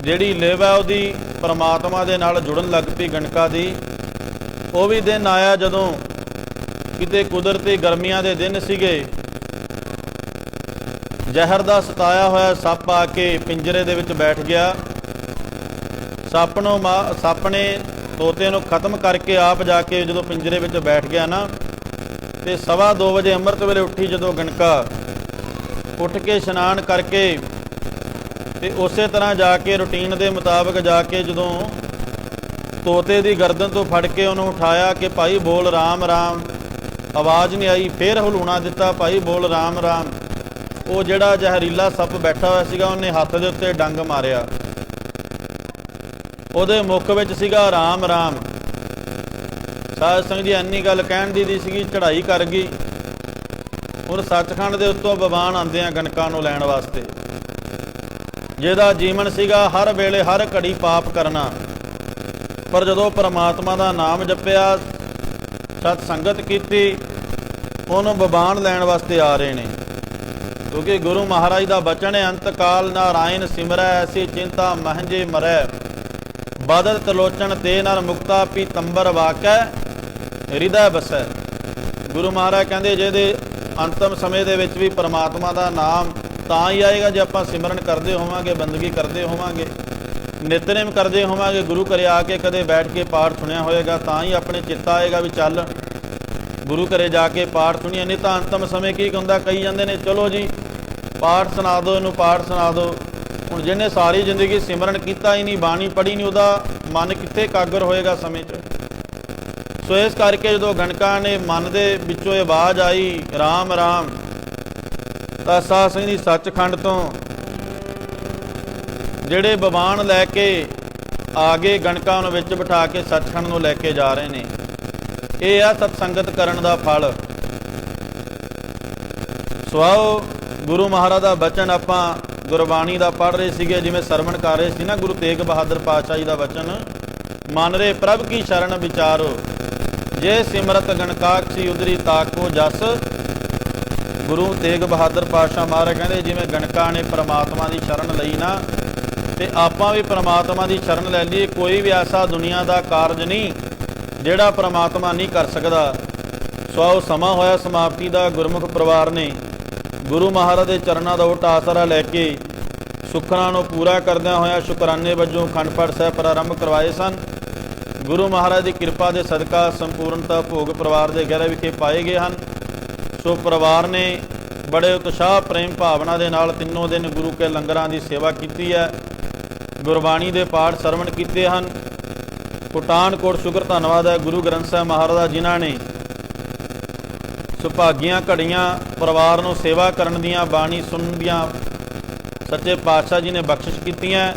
ਜਿਹੜੀ ਲਿਵ ਹੈ ਉਹਦੀ ਪਰਮਾਤਮਾ ਦੇ ਨਾਲ ਜੁੜਨ ਲੱਗ ਪਈ ਗਣਕਾਂ ਦੀ। ਉਹ ਵੀ ਦਿਨ ਆਇਆ ਜਦੋਂ ਕਿਤੇ ਕੁਦਰਤੀ ਗਰਮੀਆਂ ਦੇ ਦਿਨ ਸੀਗੇ, ਜ਼ਹਿਰ ਦਾ ਸਤਾਇਆ ਹੋਇਆ ਸੱਪ ਆ ਕੇ ਪਿੰਜਰੇ ਦੇ ਵਿੱਚ ਬੈਠ ਗਿਆ। ਸੱਪ ਨੇ ਤੋਤੇ ਨੂੰ ਖਤਮ ਕਰਕੇ ਆਪ ਜਾ ਕੇ ਜਦੋਂ ਪਿੰਜਰੇ ਵਿੱਚ ਬੈਠ ਗਿਆ ਨਾ, ਤੇ 2:15 ਵਜੇ ਅੰਮ੍ਰਿਤ ਵੇਲੇ ਉੱਠੀ ਜਦੋਂ ਗਣਕਾਂ, ਉੱਠ ਕੇ ਇਸ਼ਨਾਨ ਕਰਕੇ ਤੇ ਉਸੇ ਤਰ੍ਹਾਂ ਜਾ ਕੇ ਰੂਟੀਨ ਦੇ ਮੁਤਾਬਕ ਜਾ ਕੇ ਜਦੋਂ ਤੋਤੇ ਦੀ ਗਰਦਨ ਤੋਂ ਫੜ ਕੇ ਉਹਨੂੰ ਉਠਾਇਆ ਕਿ ਭਾਈ ਬੋਲ ਰਾਮ ਰਾਮ, ਆਵਾਜ਼ ਨਹੀਂ ਆਈ। ਫਿਰ ਹਲੂਣਾ ਦਿੱਤਾ, ਭਾਈ ਬੋਲ ਰਾਮ ਰਾਮ। ਉਹ ਜਿਹੜਾ ਜ਼ਹਿਰੀਲਾ ਸੱਪ ਬੈਠਾ ਹੋਇਆ ਸੀਗਾ, ਉਹਨੇ ਹੱਥ ਦੇ ਉੱਤੇ ਡੰਗ ਮਾਰਿਆ, ਉਹਦੇ ਮੁੱਖ ਵਿੱਚ ਸੀਗਾ ਰਾਮ ਰਾਮ। ਸਾਧ ਸੰਗਤ ਜੀ, ਇੰਨੀ ਗੱਲ ਕਹਿਣ ਦੀ ਸੀਗੀ, ਚੜ੍ਹਾਈ ਕਰ ਗਈ। ਹੁਣ ਸੱਚਖੰਡ ਦੇ ਉੱਤੋਂ ਬਵਾਨ ਆਉਂਦੇ ਆ ਗਣਕਾਂ ਨੂੰ ਲੈਣ ਵਾਸਤੇ, ਜਿਹਦਾ ਜੀਵਨ ਸੀਗਾ ਹਰ ਵੇਲੇ ਹਰ ਘੜੀ ਪਾਪ ਕਰਨਾ। ਪਰ ਜਦੋਂ ਪਰਮਾਤਮਾ ਦਾ ਨਾਮ ਜਪਿਆ, ਸਤ ਸੰਗਤ ਕੀਤੀ, ਉਹਨੂੰ ਬਵਾਨ ਲੈਣ ਵਾਸਤੇ ਆ ਰਹੇ ਨੇ। ਕਿਉਂਕਿ ਗੁਰੂ ਮਹਾਰਾਜ ਦਾ ਬਚਨ ਹੈ, ਅੰਤ ਕਾਲ ਨਾਰਾਇਣ ਸਿਮਰੈ, ਐਸੀ ਚਿੰਤਾ ਮਹੰਜੇ ਮਰੈ। ਬਦਲ ਤਲੋਚਨ ਤੇ ਨਰ ਮੁਕਤਾ, ਪੀਤੰਬਰ ਵਾਕੈ ਹਿਰਦੈ ਬਸੈ। ਗੁਰੂ ਮਹਾਰਾਜ ਕਹਿੰਦੇ ਜਿਹਦੇ ਅੰਤਮ ਸਮੇਂ ਦੇ ਵਿੱਚ ਵੀ ਪਰਮਾਤਮਾ ਦਾ ਨਾਮ ਤਾਂ ਹੀ ਆਏਗਾ ਜੇ ਆਪਾਂ ਸਿਮਰਨ ਕਰਦੇ ਹੋਵਾਂਗੇ, ਬੰਦਗੀ ਕਰਦੇ ਹੋਵਾਂਗੇ, ਨਿਤਨੇਮ ਕਰਦੇ ਹੋਵਾਂਗੇ। ਗੁਰੂ ਘਰੇ ਆ ਕੇ ਕਦੇ ਬੈਠ ਕੇ ਪਾਠ ਸੁਣਿਆ ਹੋਏਗਾ ਤਾਂ ਹੀ ਆਪਣੇ ਚਿੱਤ ਆਏਗਾ ਵੀ ਚੱਲ ਗੁਰੂ ਘਰੇ ਜਾ ਕੇ ਪਾਠ ਸੁਣੀਏ। ਨਹੀਂ ਤਾਂ ਅੰਤਮ ਸਮੇਂ ਕੀ ਹੁੰਦਾ, ਕਹੀ ਜਾਂਦੇ ਨੇ ਚਲੋ ਜੀ ਪਾਠ ਸੁਣਾ ਦਿਓ, ਇਹਨੂੰ ਪਾਠ ਸੁਣਾ ਦਿਓ। ਹੁਣ ਜਿਹਨੇ ਸਾਰੀ ਜ਼ਿੰਦਗੀ ਸਿਮਰਨ ਕੀਤਾ ਹੀ ਨਹੀਂ, ਬਾਣੀ ਪੜ੍ਹੀ ਨਹੀਂ, ਉਹਦਾ ਮਨ ਕਿੱਥੇ ਇਕਾਗਰ ਹੋਏਗਾ ਸਮੇਂ 'ਚ। ਸੋ ਇਸ ਕਰਕੇ ਜਦੋਂ ਗਣਕਾਂ ਨੇ ਮਨ ਦੇ ਵਿੱਚੋਂ ਇਹ ਆਵਾਜ਼ ਆਈ ਰਾਮ ਰਾਮ, ਤਾਂ ਸਾਧ ਸੰਗਤ ਜੀ ਸੱਚਖੰਡ ਤੋਂ ਜਿਹੜੇ ਬਵਾਨ ਲੈ ਕੇ ਆ ਗਏ, ਗਣਕਾਂ ਨੂੰ ਵਿੱਚ ਬਿਠਾ ਕੇ ਸੱਚਖੰਡ ਨੂੰ ਲੈ ਕੇ ਜਾ ਰਹੇ ਨੇ। ਇਹ ਆ ਸਤਸੰਗਤ ਕਰਨ ਦਾ ਫਲ। ਸੋ ਆਓ ਗੁਰੂ ਮਹਾਰਾਜ ਦਾ ਬਚਨ ਆਪਾਂ ਗੁਰਬਾਣੀ ਦਾ ਪੜ੍ਹ ਰਹੇ ਸੀਗੇ, ਜਿਵੇਂ ਸਰਵਣ ਕਰ ਰਹੇ ਸੀ ਨਾ ਗੁਰੂ ਤੇਗ ਬਹਾਦਰ ਪਾਤਸ਼ਾਹ ਜੀ ਦਾ ਵਚਨ, ਮਨ ਰੇ ਪ੍ਰਭ ਕੀ ਸ਼ਰਨ ਵਿਚਾਰੋ, ਜੇ ਸਿਮਰਤ ਗਣਕਾਖੀ ਉਦਰੀ ਤਾਕੋ ਜਸ। ਗੁਰੂ ਤੇਗ ਬਹਾਦਰ ਪਾਤਸ਼ਾਹ ਮਹਾਰਾਜ ਕਹਿੰਦੇ ਜਿਵੇਂ ਗਣਕਾਂ ਨੇ ਪ੍ਰਮਾਤਮਾ ਦੀ ਸ਼ਰਨ ਲਈ ਨਾ, ਤੇ ਆਪਾਂ ਵੀ ਪ੍ਰਮਾਤਮਾ ਦੀ ਸ਼ਰਨ ਲੈ ਲਈਏ। ਕੋਈ ਵੀ ਐਸਾ ਦੁਨੀਆ ਦਾ ਕਾਰਜ ਨਹੀਂ ਜਿਹੜਾ ਪ੍ਰਮਾਤਮਾ ਨਹੀਂ ਕਰ ਸਕਦਾ। ਸੋ ਸਮਾਂ ਹੋਇਆ ਸਮਾਪਤੀ ਦਾ। ਗੁਰਮੁਖ ਪਰਿਵਾਰ ਨੇ ਗੁਰੂ ਮਹਾਰਾਜ ਦੇ ਚਰਨਾਂ ਦਾ ਓਟ ਆਸਰਾ ਲੈ ਕੇ ਸੁੱਖਾਂ ਨੂੰ ਪੂਰਾ ਕਰਦਿਆਂ ਹੋਇਆ ਸ਼ੁਕਰਾਨੇ ਵਜੋਂ ਅਖੰਡ ਪਾਠ ਸਾਹਿਬ ਪ੍ਰਾਰੰਭ ਕਰਵਾਏ ਸਨ। ਗੁਰੂ ਮਹਾਰਾਜ ਦੀ ਕਿਰਪਾ ਦੇ ਸਦਕਾ ਸੰਪੂਰਨਤਾ ਭੋਗ ਪਰਿਵਾਰ ਦੇ ਗਹਿਰੇ ਵਿਖੇ ਪਾਏ ਗਏ ਹਨ। ਸੋ ਪਰਿਵਾਰ ਨੇ ਬੜੇ ਉਤਸ਼ਾਹ ਪ੍ਰੇਮ ਭਾਵਨਾ ਦੇ ਨਾਲ ਤਿੰਨੋਂ ਦਿਨ ਗੁਰੂ ਕੇ ਲੰਗਰਾਂ ਦੀ ਸੇਵਾ ਕੀਤੀ ਹੈ। ਗੁਰਬਾਣੀ ਦੇ ਪਾਠ ਸਰਵਣ ਕੀਤੇ ਹਨ। ਪਠਾਨਕੋਟ ਸ਼ੁਕਰ ਧੰਨਵਾਦ ਹੈ ਗੁਰੂ ਗ੍ਰੰਥ ਸਾਹਿਬ ਮਹਾਰਾਜ ਦਾ, ਜਿਨ੍ਹਾਂ ਨੇ ਸੁਭਾਗੀਆਂ ਘੜੀਆਂ ਪਰਿਵਾਰ ਨੂੰ ਸੇਵਾ ਕਰਨ ਦੀਆਂ, ਬਾਣੀ ਸੁਣਨ ਦੀਆਂ ਸੱਚੇ ਪਾਤਸ਼ਾਹ ਜੀ ਨੇ ਬਖਸ਼ਿਸ਼ ਕੀਤੀਆਂ।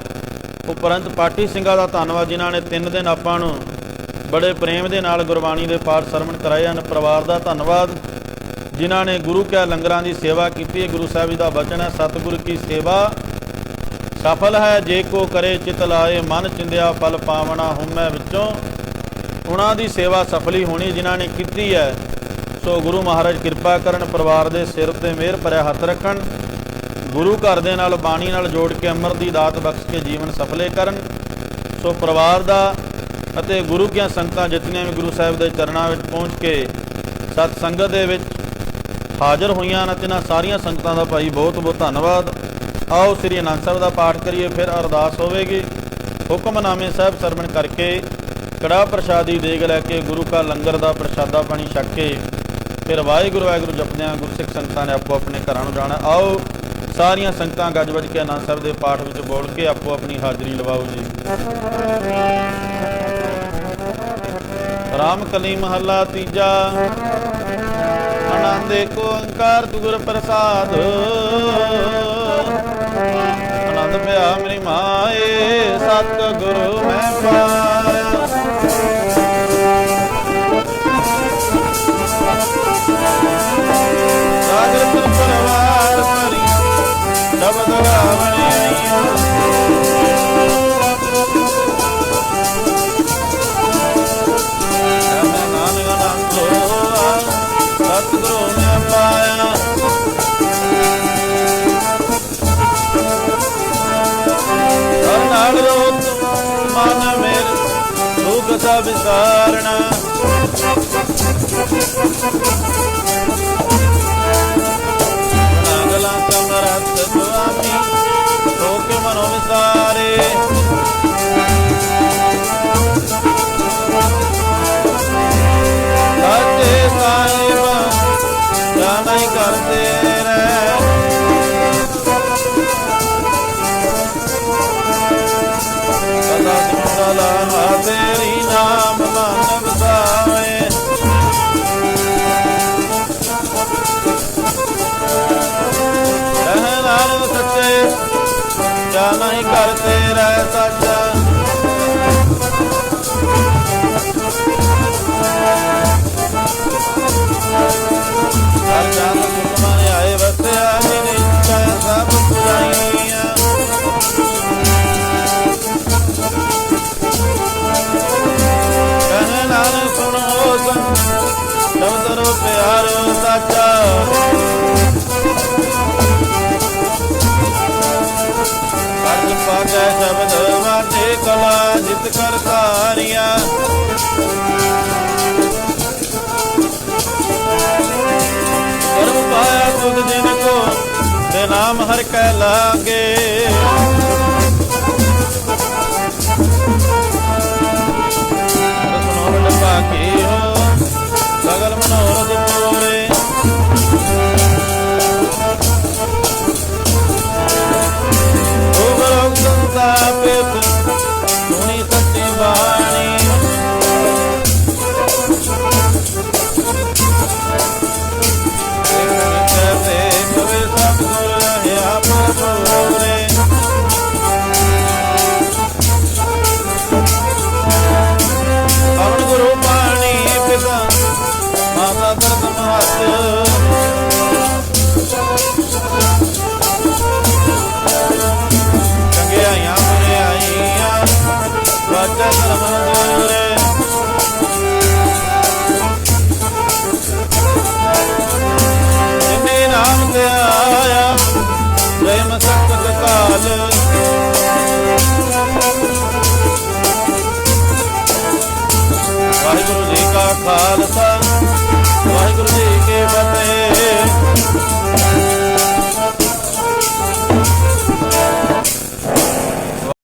ਉਪਰੰਤ ਪਾਠੀ ਸਿੰਘਾਂ ਦਾ ਧੰਨਵਾਦ, ਜਿਨ੍ਹਾਂ ਨੇ 3 ਦਿਨ ਆਪਾਂ ਨੂੰ ਬੜੇ ਪ੍ਰੇਮ ਦੇ ਨਾਲ ਗੁਰਬਾਣੀ ਦੇ ਪਾਠ ਸਰਵਣ ਕਰਾਏ ਹਨ। ਪਰਿਵਾਰ ਦਾ ਧੰਨਵਾਦ, ਜਿਨ੍ਹਾਂ ਨੇ ਗੁਰੂ ਕੇ ਲੰਗਰਾਂ ਦੀ ਸੇਵਾ ਕੀਤੀ ਹੈ। ਗੁਰੂ ਸਾਹਿਬ ਜੀ ਦਾ ਬਚਨ ਹੈ, ਸਤਿਗੁਰ ਕੀ ਸੇਵਾ ਸਫਲ ਹੈ, ਜੇ ਕੋ ਕਰੇ ਚਿਤ ਲਾਏ, ਮਨ ਚਿੰਦਿਆ ਫਲ ਪਾਵਣਾ ਹੁਮੈ ਵਿੱਚੋਂ। ਉਹਨਾਂ ਦੀ ਸੇਵਾ ਸਫਲੀ ਹੋਣੀ ਜਿਨ੍ਹਾਂ ਨੇ ਕੀਤੀ ਹੈ। ਸੋ ਗੁਰੂ ਮਹਾਰਾਜ ਕਿਰਪਾ ਕਰਨ, ਪਰਿਵਾਰ ਦੇ ਸਿਰ ਉੱਤੇ ਮਿਹਰ ਭਰਿਆ ਹੱਥ ਰੱਖਣ, ਗੁਰੂ ਘਰ ਦੇ ਨਾਲ ਬਾਣੀ ਨਾਲ ਜੋੜ ਕੇ ਅੰਮ੍ਰਿਤ ਦੀ ਦਾਤ ਬਖਸ਼ ਕੇ ਜੀਵਨ ਸਫਲੇ ਕਰਨ। ਸੋ ਪਰਿਵਾਰ ਦਾ ਅਤੇ ਗੁਰੂ ਦੀਆਂ ਸੰਗਤਾਂ ਜਿਤਨੀਆਂ ਵੀ ਗੁਰੂ ਸਾਹਿਬ ਦੇ ਚਰਨਾਂ ਵਿੱਚ ਪਹੁੰਚ ਕੇ ਸਤ ਸੰਗਤ ਦੇ ਵਿੱਚ ਹਾਜ਼ਰ ਹੋਈਆਂ ਹਨ, ਇਹਨਾਂ ਸਾਰੀਆਂ ਸੰਗਤਾਂ ਦਾ ਭਾਈ ਬਹੁਤ ਬਹੁਤ ਧੰਨਵਾਦ। ਆਓ ਸ੍ਰੀ ਅਨੰਦ ਸਾਹਿਬ ਦਾ ਪਾਠ ਕਰੀਏ, ਫਿਰ ਅਰਦਾਸ ਹੋਵੇਗੀ। ਹੁਕਮਨਾਮੇ ਸਾਹਿਬ ਸਰਵਣ ਕਰਕੇ ਕੜਾਹ ਪ੍ਰਸ਼ਾਦੀ ਦੇਗ ਲੈ ਕੇ ਗੁਰੂ ਕਾ ਲੰਗਰ ਦਾ ਪ੍ਰਸ਼ਾਦਾ ਪਾਣੀ ਛਕ ਕੇ ਫਿਰ ਵਾਹਿਗੁਰੂ ਵਾਹਿਗੁਰੂ ਜਪਦਿਆਂ ਗੁਰਸਿੱਖ ਸੰਗਤਾਂ ਨੇ ਆਪੋ ਆਪਣੇ ਘਰਾਂ ਨੂੰ ਜਾਣਾ। ਆਓ ਸਾਰੀਆਂ ਸੰਗਤਾਂ ਗੱਜ ਵੱਜ ਕੇ ਆਨੰਦ ਸਾਹਿਬ ਦੇ ਪਾਠ ਵਿੱਚ ਬੋਲ ਕੇ ਆਪੋ ਆਪਣੀ ਹਾਜ਼ਰੀ ਲਵਾਓ ਜੀ। ਰਾਮ ਕਲੀ ਮਹੱਲਾ ਤੀਜਾ। ਆਨੰਦ ਏਕ ਓੰਕਾਰ ਗੁਰ ਪ੍ਰਸਾਦ, ਆਨੰਦ ਪਿਆ ਮੇਰੀ ਮਾਏ, ਸਤ ਗੁਰੂ ਮੈਂ ਪਾਇਆ। ਸਾਗਰ ਤੁਰ ਪਰਵਾਰ ਭਰੀ ਸ਼ਬਦ ਗਾਵਣੇ ਨਾਨਕ ਆਨੰਦ ਹੋਆ, ਸਤਿਗੁਰੂ ਮੈਂ ਪਾਇਆ। ਹਰ ਨਾਲ ਰੋਤ ਮਨ ਮੇਰੇ ਦੁਖ ਸਭ ਵਿਸਾਰਣਾ। ਨਾਗਲਾ ਸਮਰੱਥ ਸੁਆਮੀ ਲੋਕ ਮਨੋ ਵਿਸਾਰੇ। ਸਾਚੇ ਸਾਹਿਬ ਜਾਂ ਨਹੀਂ ਕਰਦੇ ਰਹਿ, ਸਦਾ ਸਿਮਰਲਾ ਤੇਰੀ ਨਾਮ ਮਨ ਵਸਾਵੇ। ਕਹਿ ਨਾਨਕ ਸੱਚੇ ਜਾਂ ਨਹੀਂ ਕਰਦੇ ਰਹਿ, ਸਾਚਾ ਹਰ ਜਨ ਸੁਖ ਮਨ ਆਏ ਵਸਿਆ, ਜਿਨ ਇੱਛਾ ਸਭ ਪੁਜਾਈਆਂ। ਕਹਿ ਨਾਨਕ ਸੁਣੋ ਸੰਤ ਸ਼ਬਦ ਰੋ ਪਿਆਰੋ, ਸਾਚਾ ਕਰਜ ਪਾਗੈ ਸ਼ਬਦ ਵਾਟੇ ਕਲਾ, ਜਿਤ ਕਰ ਤਾਰੀਆਂ। ਕਰਮ ਪਾਇਆ ਤੁਧ ਜਿਨ ਕੋ, ਤੇ ਨਾਮ ਹਰਿ ਕੈ ਲਾਗੇ। ਮਨੋਰਥ ਭਾਗੀ ਹੋ ਸਗਲ ਮਨੋਰਥ ਪੂਰੇ। ਉਪਰੋਕਤ ਸੰਤਾਪਿਤ ਸੁਣੀ ਸੱਚੀ ਬਾਣੀ। ਕਹਤੇ ਕਵੇ ਸਤਿਗੁਰ ਰਹਿਆ ਪ੍ਰਭੂ ਰੇ। ਜਿਨੇ ਨਾਮ ਤੇ ਆਇਆ ਜੈ ਮਸਕਤ ਕਾਲ। ਵਾਹਿਗੁਰੂ ਜੀ ਕਾ ਖਾਲਸਾ